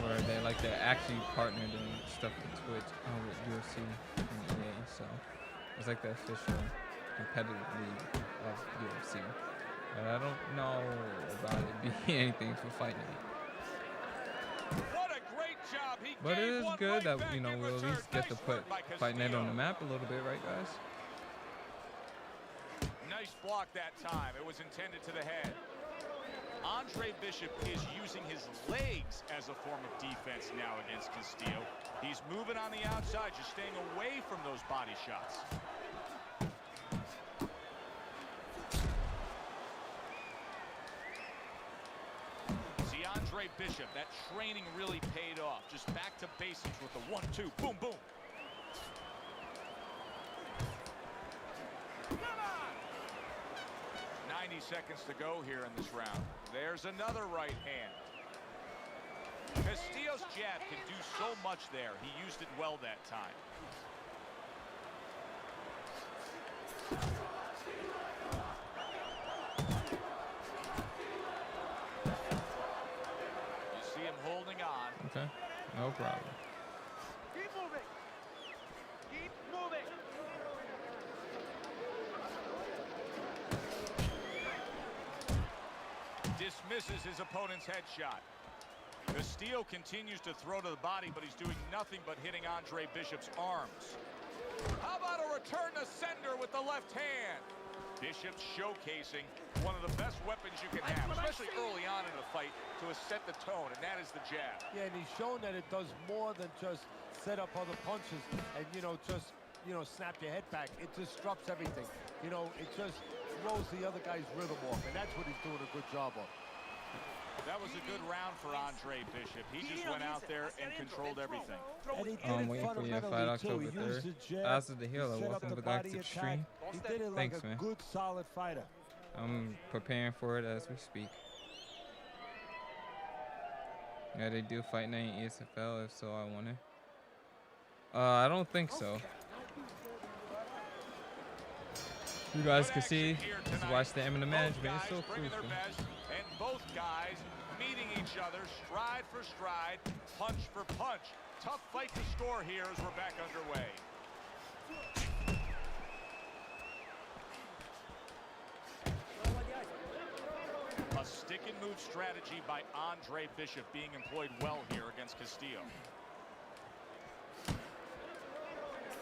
where they're actually partnered and stuff with Twitch with UFC and EA. So it's like the official competitive league of UFC. But I don't know about it being anything for Fight Night. What a great job. But it is good that we'll at least get to put Fight Night on the map a little bit, right, guys? Nice block that time. It was intended to the head. Andre Bishop is using his legs as a form of defense now against Castillo. He's moving on the outside, just staying away from those body shots. See, Andre Bishop, that training really paid off. Just back to basics with the 1-2, boom, boom. 90 seconds to go here in this round. There's another right hand. Castillo's jab can do so much there. He used it well that time. You see him holding on. Okay, no problem. Keep moving. Keep moving. Dismisses his opponent's headshot. Castillo continues to throw to the body, but he's doing nothing but hitting Andre Bishop's arms. How about a return to sender with the left hand? Bishop's showcasing one of the best weapons you can have, especially early on in a fight, to set the tone, and that is the jab. Yeah, and he's shown that it does more than just set up other punches and, just, snap your head back. It disrupts everything. It just throws the other guy's rhythm off, and that's what he's doing a good job of. That was a good round for Andre Bishop. He just went out there and controlled everything. And he did I'm it waiting for your fight fundamentally, too. October He 3rd. used the jab, As the healer, set up welcome the to the body active attack. stream. He did it like Thanks, a man. good, solid fighter. I'm preparing for it as we speak. Yeah, they do Fight Night in ESFL. If so, I want it. I don't think so. You guys can see, just watch the M and the management. It's so crucial. And both guys meeting each other, stride for stride, punch for punch. Tough fight to score here as we're back underway. A stick and move strategy by Andre Bishop being employed well here against Castillo.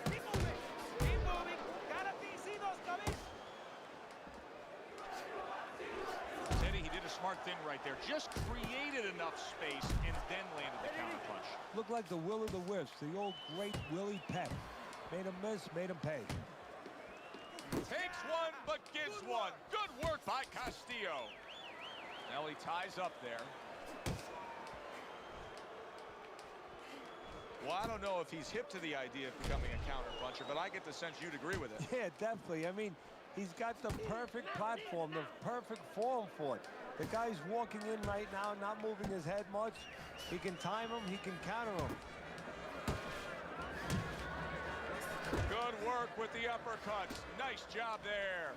Keep moving. Keep moving. Gotta be see those coming. Teddy, he did a smart thing right there. Just created enough space and then landed the counterpunch. Looked like the will of the wisps, the old great Willie Peck. Made him miss, made him pay. Takes one, but gives one. Good work by Castillo. Now he ties up there. Well, I don't know if he's hip to the idea of becoming a counterpuncher, but I get the sense you'd agree with it. Yeah, definitely. I mean, he's got the perfect platform, the perfect form for it. The guy's walking in right now, not moving his head much. He can time him, he can counter him. Good work with the uppercuts. Nice job there.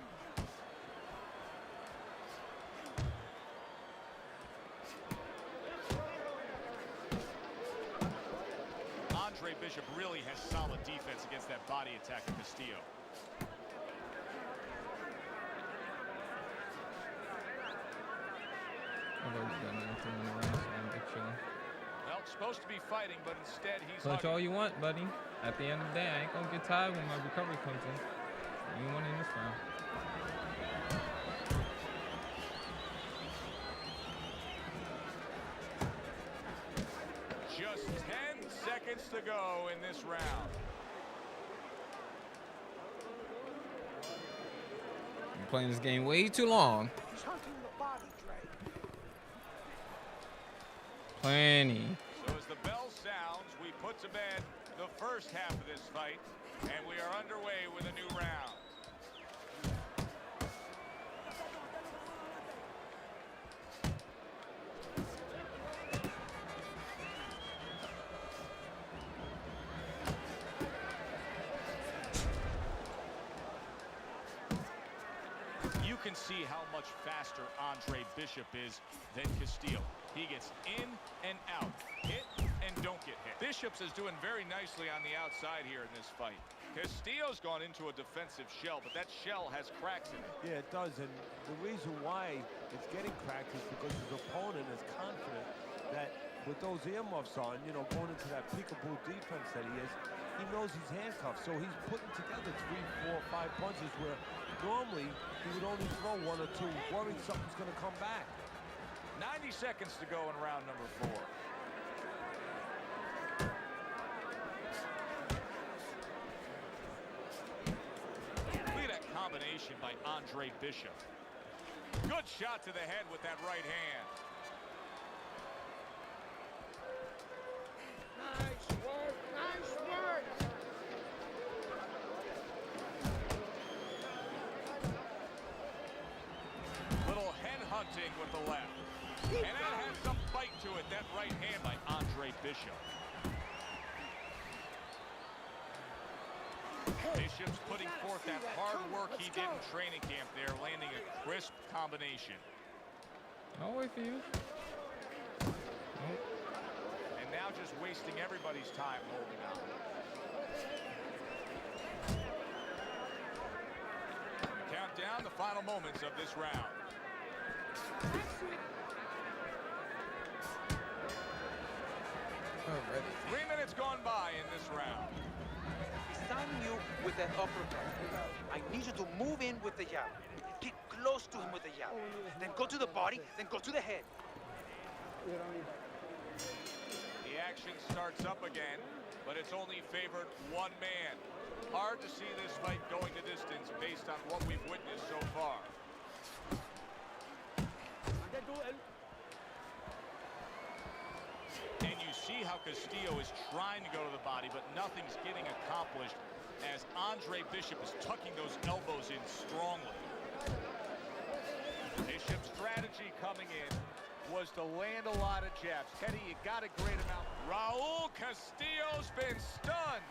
Andre Bishop really has solid defense against that body attack of Castillo. Although he's got nothing in the round, so I'm big chill. Well, supposed to be fighting, but instead he's Punch hugging. all you want, buddy. At the end of the day, I ain't gonna get tired when my recovery comes in. You want in this round. Just 10 seconds to go in this round. I'm playing this game way too long. He's hunting the body, Dre. Plenty. So as the bell sounds, we put to bed the first half of this fight, and we are underway with a new round. You can see how much faster Andre Bishop is than Castillo. He gets in and out, hit and don't get hit. Bishop's is doing very nicely on the outside here in this fight. Castillo's gone into a defensive shell, but that shell has cracks in it. Yeah, it does, and the reason why it's getting cracked is because his opponent is confident that with those earmuffs on, you know, going into that peekaboo defense that he is, he knows he's handcuffed, so he's putting together 3, 4, 5 punches where normally he would only throw 1 or 2, worrying something's going to come back. 90 seconds to go in round number 4. Look at that combination by Andre Bishop. Good shot to the head with that right hand. Nice work, nice work. Little head hunting with the left. And that has some bite to it, that right hand by Andre Bishop. Bishop's putting forth that hard work he did in training camp there, landing a crisp combination. I'll wait for you. Nope. And now just wasting everybody's time holding out. Count down the final moments of this round. 3 minutes gone by in this round. He's timing you with an uppercut. I need you to move in with the jab. Get close to him with the jab. Then go to the body, then go to the head. The action starts up again, but it's only favored one man. Hard to see this fight going the distance based on what we've witnessed so far. And you see how Castillo is trying to go to the body, but nothing's getting accomplished as Andre Bishop is tucking those elbows in strongly. Bishop's strategy coming in was to land a lot of jabs. Teddy, you got a great amount. Raul Castillo's been stunned.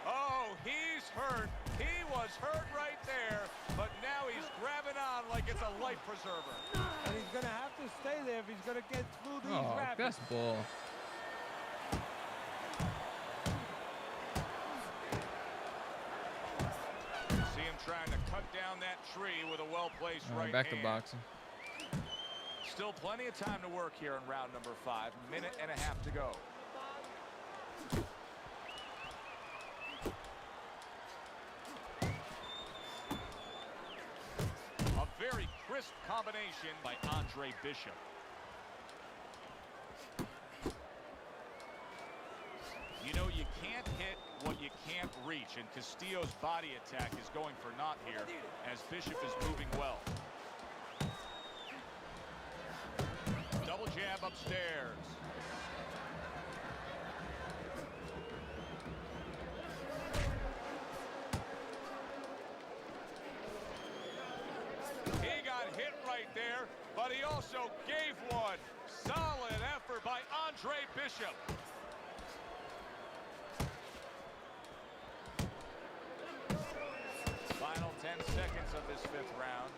Oh, he's hurt. He was hurt right there, but now he's grabbing on like it's a life preserver. And he's going to have to stay there if he's going to get through these Oh, rapids. best ball. See him trying to cut down that tree with a well-placed right Back to hand. boxing. Still plenty of time to work here in round number 5. Minute and a half to go. A very crisp combination by Andre Bishop. You know, you can't hit what you can't reach, and Castillo's body attack is going for naught here as Bishop is moving well. Double jab upstairs. He got hit right there, but he also gave one. Solid effort by Andre Bishop. Final 10 seconds of this 5th round.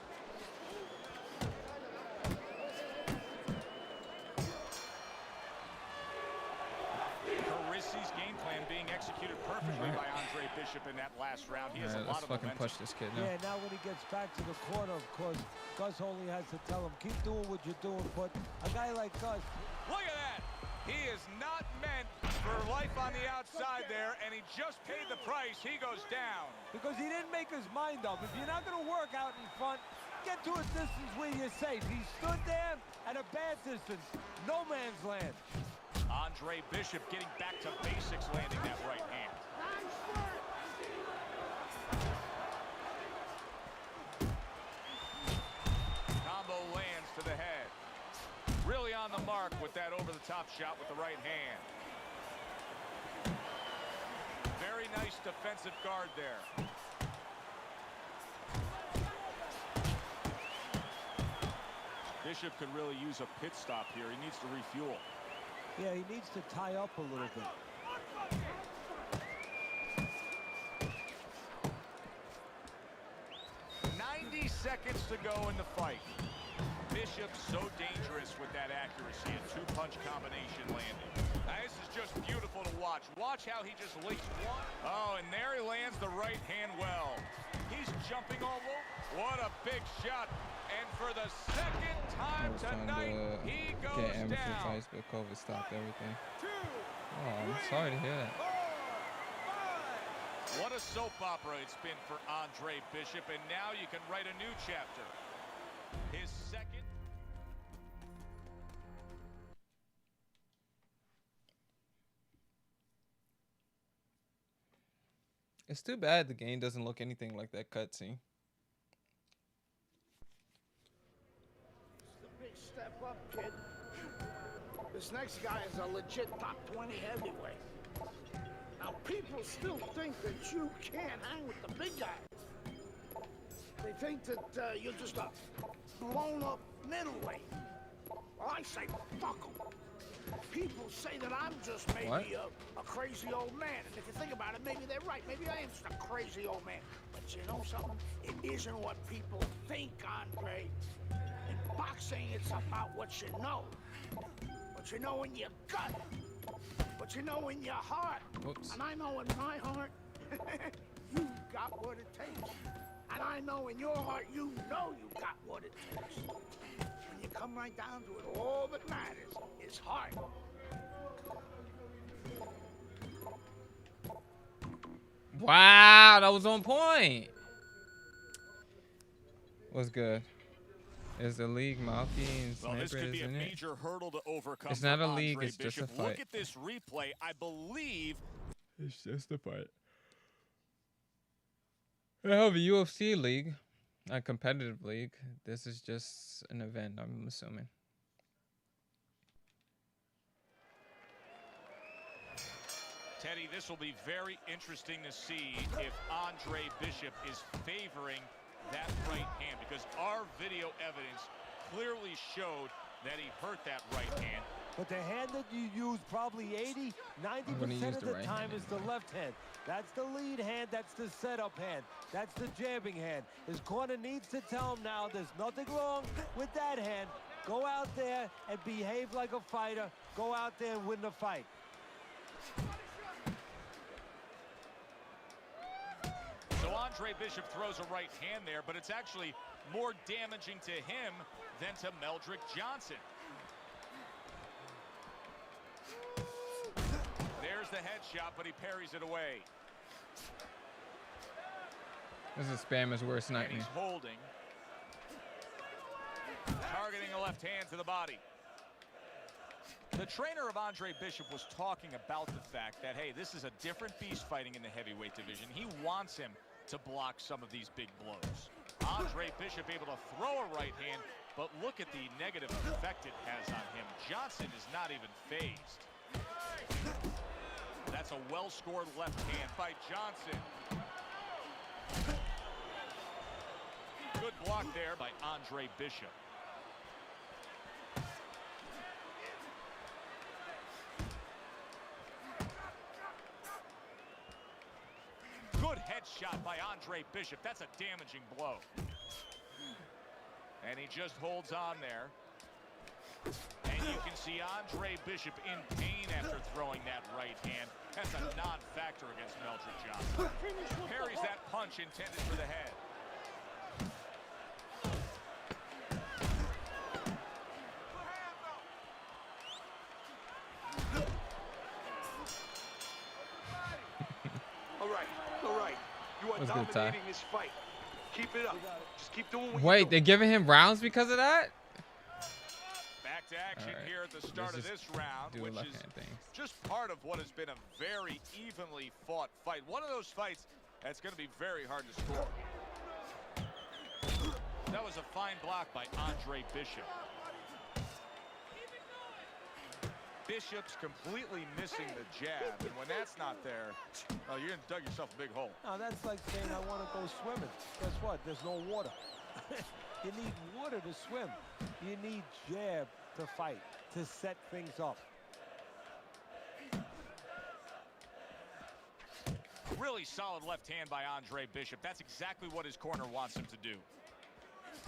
Bishop in that last round. He has a Alright, lot let's of fucking momentum. push this kid now. Yeah, now when he gets back to the corner, of course, Gus only has to tell him, keep doing what you're doing, but a guy like Gus, Look at that. He is not meant for life on the outside there, and he just paid the price. He goes down. because he didn't make his mind up. If you're not going to work out in front, get to a distance where you're safe. He stood there at a bad distance. No man's land. Andre Bishop getting back to basics, landing that right hand. Combo lands to the head. Really on the mark with that over-the-top shot with the right hand. Very nice defensive guard there. Bishop could really use a pit stop here. He needs to refuel. Yeah, he needs to tie up a little bit. 90 seconds to go in the fight. Bishop so dangerous with that accuracy. A two-punch combination landing. Now, this is just beautiful to watch. Watch how he just lays one. Oh, and there he lands the right hand well. He's jumping all over. What a big shot. And for the second time tonight, he goes get amateur down. fights, but COVID stopped everything. Oh, I'm sorry to hear that. What a soap opera it's been for Andre Bishop, and now you can write a new chapter. His second. It's too bad the game doesn't look anything like that cutscene. It's a big step up, kid. This next guy is a legit top 20 heavyweight. Now, people still think that you can't hang with the big guys. They think that you're just a blown-up middleweight. Well, I say fuck them. People say that I'm just maybe a crazy old man. And if you think about it, maybe they're right. Maybe I am just a crazy old man. But you know something? It isn't what people think, Andre. In boxing, it's about what you know. What you know in your gut. What you know in your heart. Whoops. And I know in my heart, you got what it takes. And I know in your heart, you know you got what it takes. When you come right down to it, all that matters is heart. Wow, that was on point. What's good? Is the league mouthpiece Well, this could be a isn't it? major hurdle to overcome. It's not for a league, Andre it's just a Bishop. fight. Look at this replay. I believe It's just a fight. I have a UFC league, a competitive league. This is just an event, I'm assuming. Teddy, this will be very interesting to see if Andre Bishop is favoring that right hand, because our video evidence clearly showed that he hurt that right hand. But the hand that you use probably 80, 90% of the time is the left hand. That's the lead hand, that's the setup hand, that's the jabbing hand. His corner needs to tell him now there's nothing wrong with that hand. Go out there and behave like a fighter. Go out there and win the fight. So Andre Bishop throws a right hand there, but it's actually more damaging to him than to Meldrick Johnson. There's the headshot, but he parries it away. This is Spammer's worst And nightmare. he's holding. Targeting a left hand to the body. The trainer of Andre Bishop was talking about the fact that, hey, this is a different beast fighting in the heavyweight division. He wants him to block some of these big blows. Andre Bishop able to throw a right hand, but look at the negative effect it has on him. Johnson is not even phased. That's a well-scored left hand by Johnson. Good block there by Andre Bishop. Good headshot by Andre Bishop. That's a damaging blow. And he just holds on there. And you can see Andre Bishop in pain after throwing that right hand. That's a non-factor against Meldrick Johnson. punch intended for the head. All right. You are That was a good tie. dominating this fight. Keep it up. Just keep doing what Wait, you're they're giving him rounds because of that? Back to action All right. here at the start of Let's this round, do which is left-hand things. just part of what has been a very evenly fought fight. One of those fights that's going to be very hard to score. That was a fine block by Andre Bishop. Bishop's completely missing the jab, and when that's not there, oh, you're going to dug yourself a big hole. No, that's like saying I want to go swimming. Guess what? There's no water. You need water to swim. You need jab to fight, to set things up. Really solid left hand by Andre Bishop. That's exactly what his corner wants him to do.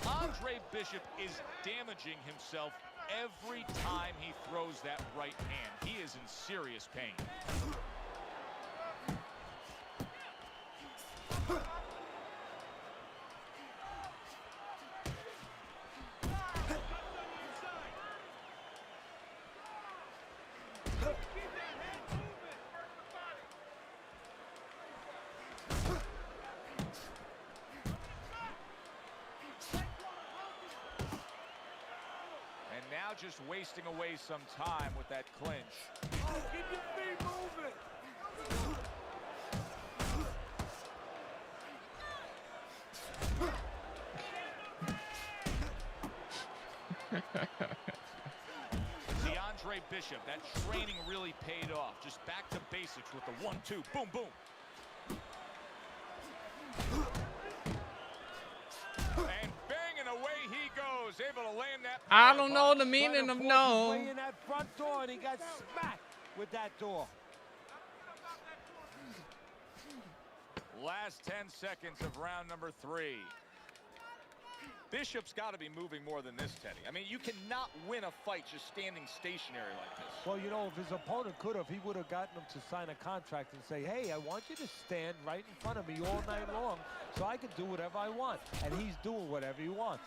Andre Bishop is damaging himself every time he throws that right hand. He is in serious pain. Now just wasting away some time with that clinch. Oh, keep your feet moving. See, Andre Bishop, that training really paid off. Just back to basics with the 1-2, boom, boom. And banging away he goes, able to land that. I don't know the meaning of no. In that front door, and he got smacked with that door. Last 10 seconds of round number 3. Bishop's got to be moving more than this, Teddy. I mean, you cannot win a fight just standing stationary like this. Well, you know, if his opponent could have, he would have gotten him to sign a contract and say, hey, I want you to stand right in front of me all night long so I can do whatever I want. And he's doing whatever he wants.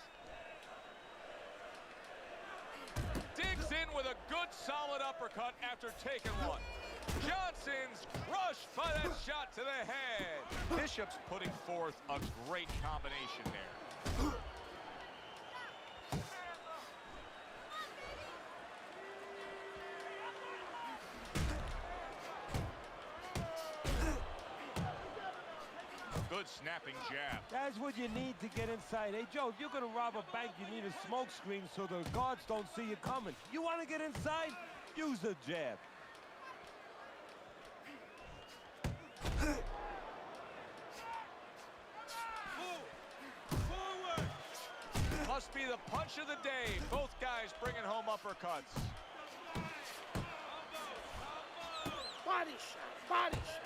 Digs in with a good, solid uppercut after taking one. Johnson's crushed by that shot to the head. Bishop's putting forth a great combination there. Good snapping jab. That's what you need to get inside. Hey, Joe, if you're going to rob a bank, you need a smoke screen so the guards don't see you coming. You want to get inside? Use the jab. Must be the punch of the day. Both guys bringing home uppercuts. Body shot, body shot.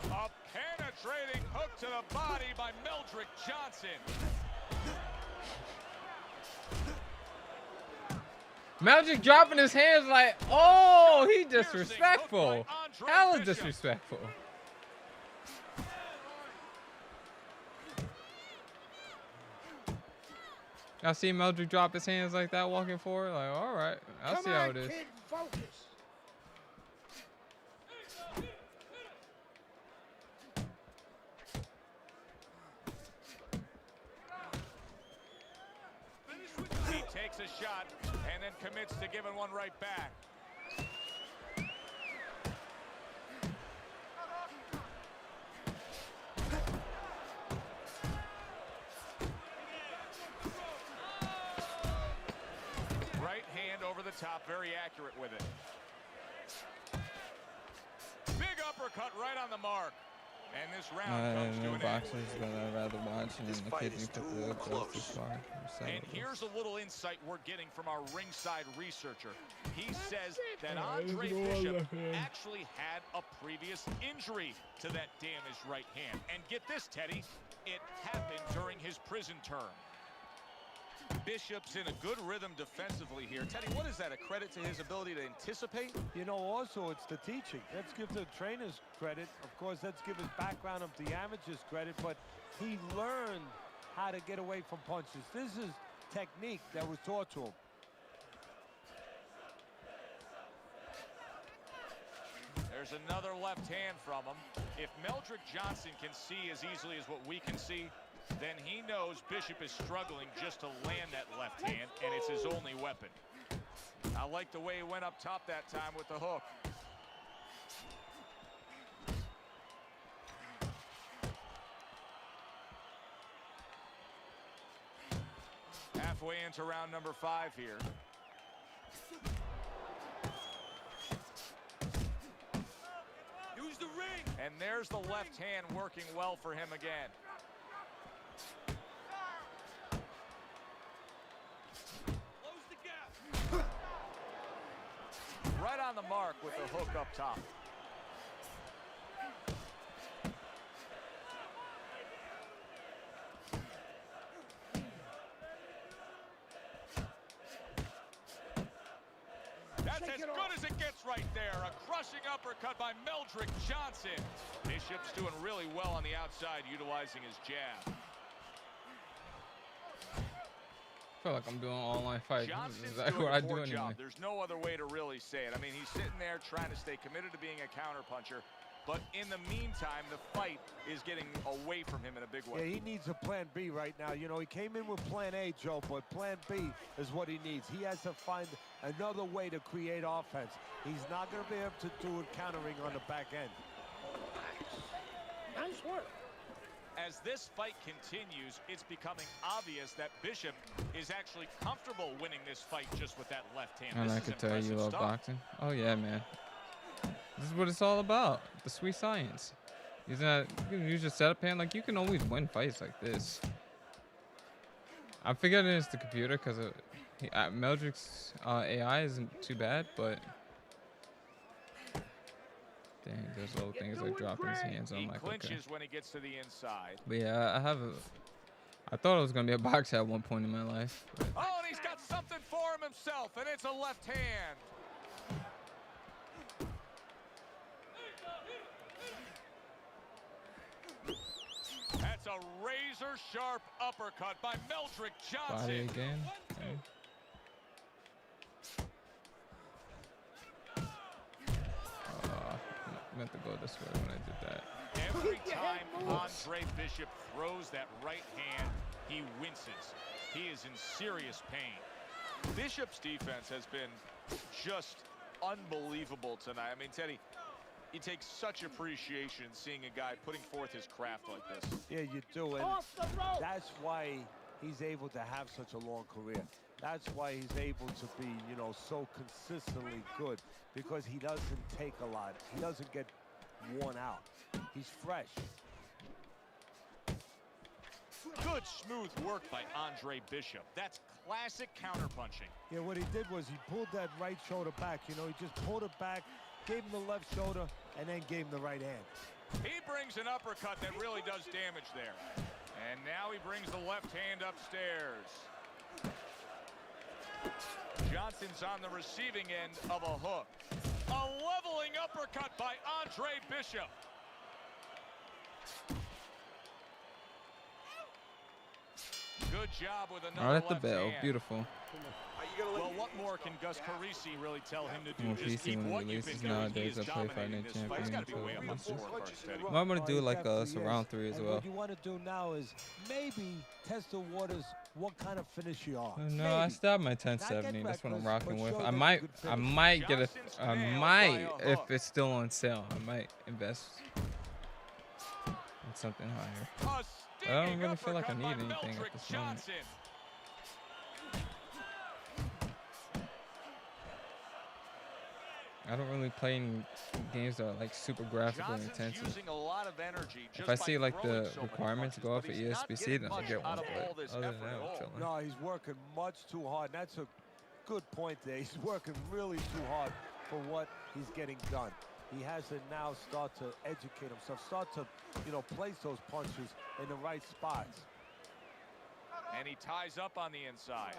A penetrating hook to the body by Meldrick Johnson. Meldrick dropping his hands like, oh, he disrespectful. Hella disrespectful. Y'all see Meldrick drop his hands like that walking forward? Like, all right, I'll see how it is. Kid, focus. He takes a shot and then commits to giving one right back. Right hand over the top, very accurate with it. Big uppercut right on the mark. And this round comes to an boxers, but I'd rather watch and This the fight kid is put too the close. too far. And here's a little insight we're getting from our ringside researcher. He says that Andre Bishop actually had a previous injury to that damaged right hand. And get this, Teddy, it happened during his prison term. Bishop's in a good rhythm defensively here. Teddy, what is that, a credit to his ability to anticipate? You know, also it's the teaching. Let's give the trainers credit. Of course, let's give his background of the amateurs credit, but he learned how to get away from punches. This is technique that was taught to him. There's another left hand from him. If Meldrick Johnson can see as easily as what we can see, then he knows Bishop is struggling just to land that left hand, and it's his only weapon. I like the way he went up top that time with the hook. Halfway into round number 5 here. Use the ring. And there's the left hand working well for him again. Close the gap. Right on the mark with the hook up top. That's as good as it gets right there. A crushing uppercut by Meldrick Johnson. Bishop's doing really well on the outside, utilizing his jab. I feel like I'm doing online fights. This Johnson's is exactly doing what a I do poor anyway. job. There's no other way to really say it. I mean, he's sitting there trying to stay committed to being a counterpuncher, but in the meantime, the fight is getting away from him in a big Yeah, way. he needs a plan B right now. You know, he came in with plan A, Joe, but plan B is what he needs. He has to find another way to create offense. He's not going to be able to do it countering on the back end. Nice work. As this fight continues, it's becoming obvious that Bishop is actually comfortable winning this fight just with that left hand. And This I is could tell you impressive love stuff. boxing. Oh yeah, man. This is what it's all about. The sweet science. You can use your setup hand. Like, you can always win fights like this. I'm forgetting it's the computer because Meldrick's AI isn't too bad, but dang, those little things like dropping his hands on. He Like, clinches okay. when he gets to the inside. But yeah, I thought I was gonna be a boxer at one point in my life. But Oh, and he's got something for him himself, and it's a left hand. That's a razor-sharp uppercut by Meldrick body Johnson. again. Okay. I meant to go this way when I did that. Every time Andre Bishop throws that right hand, he winces. He is in serious pain. Bishop's defense has been just unbelievable tonight. I mean, Teddy, you take such appreciation seeing a guy putting forth his craft like this. Yeah, you do. And Off the rope. that's why he's able to have such a long career. That's why he's able to be, you know, so consistently good, because he doesn't take a lot. He doesn't get worn out. He's fresh. Good smooth work by Andre Bishop. That's classic counterpunching. Yeah, what he did was he pulled that right shoulder back. You know, he just pulled it back, gave him the left shoulder, and then gave him the right hand. He brings an uppercut that really does damage there. And now he brings the left hand upstairs. Johnson's on the receiving end of a hook. A leveling uppercut by Andre Bishop. Good job with another Right at the left bell. hand. Beautiful. Well, what more can Gus Carisi really tell him to do? More Just PC keep when what it you've been releases doing. He nowadays. is I play Fight dominating Night this fight. He's got to be Champion. way up on So scorecard, Teddy. what I'm gonna do, like definitely some is. round 3 as And well. what you want to do now is maybe test the waters, what kind of finish you are. No, I Maybe. stabbed my Not get 1070. That's what I'm reckless, rocking but with. show I that you might, could I finish. might get Johnson's I nailed might, by a if hook. it's still on sale, I might invest in something higher. A I don't stinging really feel like I uppercut need by anything at Meldrick this moment. Johnson. I don't really play any games that are like super graphically Johnson's intensive. using a lot of energy If just I by see like throwing the so many requirements punches, go but up for he's not ESPC, getting then I'll much get out one. of all But this other than effort that, at I'm all. chilling. No, he's working much too hard. That's a good point there. He's working really too hard for what he's getting done. He has to now start to educate himself, start to, you know, place those punches in the right spots. And he ties up on the inside.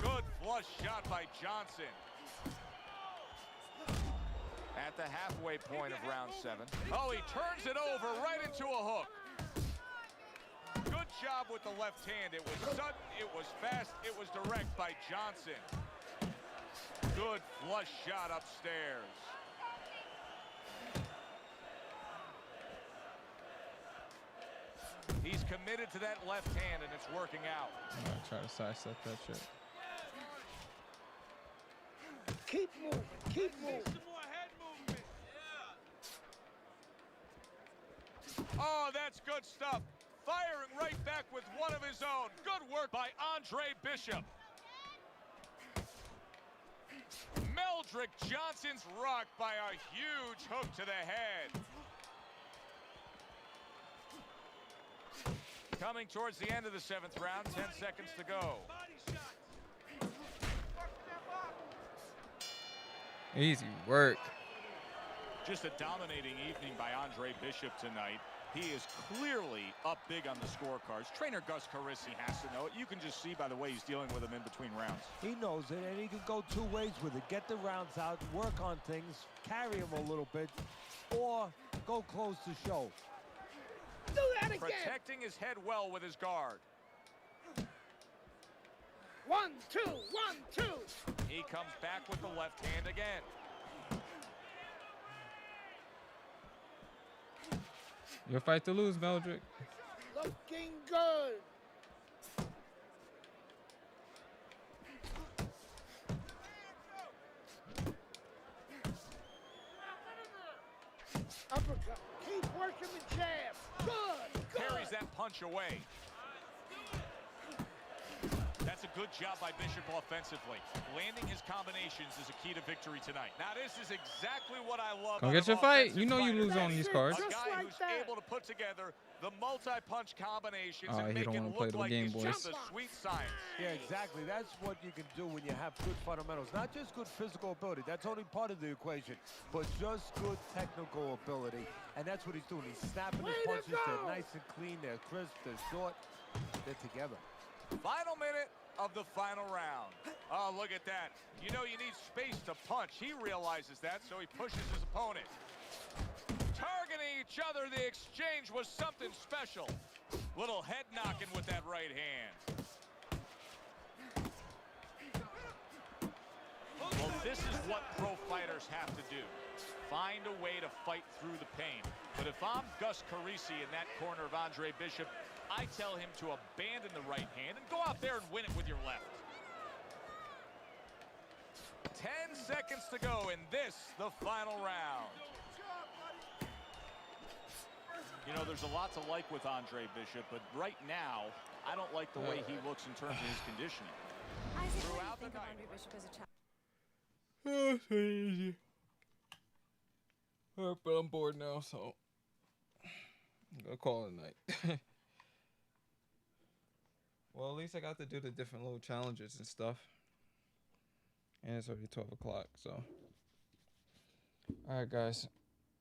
Good flush shot by Johnson. At the halfway point of round 7. Oh, he turns it over right into a hook. Good job with the left hand. It was sudden, it was fast, it was direct by Johnson. Good flush shot upstairs. He's committed to that left hand, and it's working out. I'm gonna try to sidestep that shit. Keep moving, keep moving. Oh, that's good stuff. Firing right back with one of his own. Good work by Andre Bishop. Meldrick Johnson's rocked by a huge hook to the head. Coming towards the end of the 7th round, 10 seconds to go. Easy work. Just a dominating evening by Andre Bishop tonight. He is clearly up big on the scorecards. Trainer Gus Carisi has to know it. You can just see by the way he's dealing with him in between rounds. He knows it, and he can go 2 ways with it. Get the rounds out, work on things, carry him a little bit, or go close to show. Do that again. Protecting his head well with his guard. 1, 2, 1, 2. He comes back with the left hand again. Your fight to lose, Meldrick. Looking good. Uppercut. Keep working the jab. Good. Parries that punch away. That's a good job by Bishop offensively. Landing his combinations is a key to victory tonight. Now, this is exactly what I love. Go get your fight. You know you lose on these cards. A guy who's able to put together the multi-punch combinations and he make don't it wanna play look the like Game it's Boys. just a sweet science. Yeah, exactly. That's what you can do when you have good fundamentals. Not just good physical ability. That's only part of the equation. But just good technical ability. And that's what he's doing. He's snapping his punches. They're nice and clean. They're crisp. They're short. They're together. Final minute of the final round. Oh, look at that. You know you need space to punch. He realizes that, so he pushes his opponent. Targeting each other, the exchange was something special. Little head knocking with that right hand. Well, this is what pro fighters have to do. Find a way to fight through the pain. But if I'm Gus Carisi in that corner of Andre Bishop, I tell him to abandon the right hand and go out there and win it with your left. 10 seconds to go in this, the final round. You know, there's a lot to like with Andre Bishop, but right now, I don't like the way he looks in terms of his conditioning. Isaac, Throughout what do you think the of night. Andre Bishop as a child? Oh, so easy. Alright, but I'm bored now, so I'm gonna call it a night. Well, at least I got to do the different little challenges and stuff. And it's already 12 o'clock, so. Alright, guys.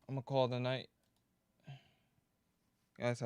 I'm gonna call it a night. Guys,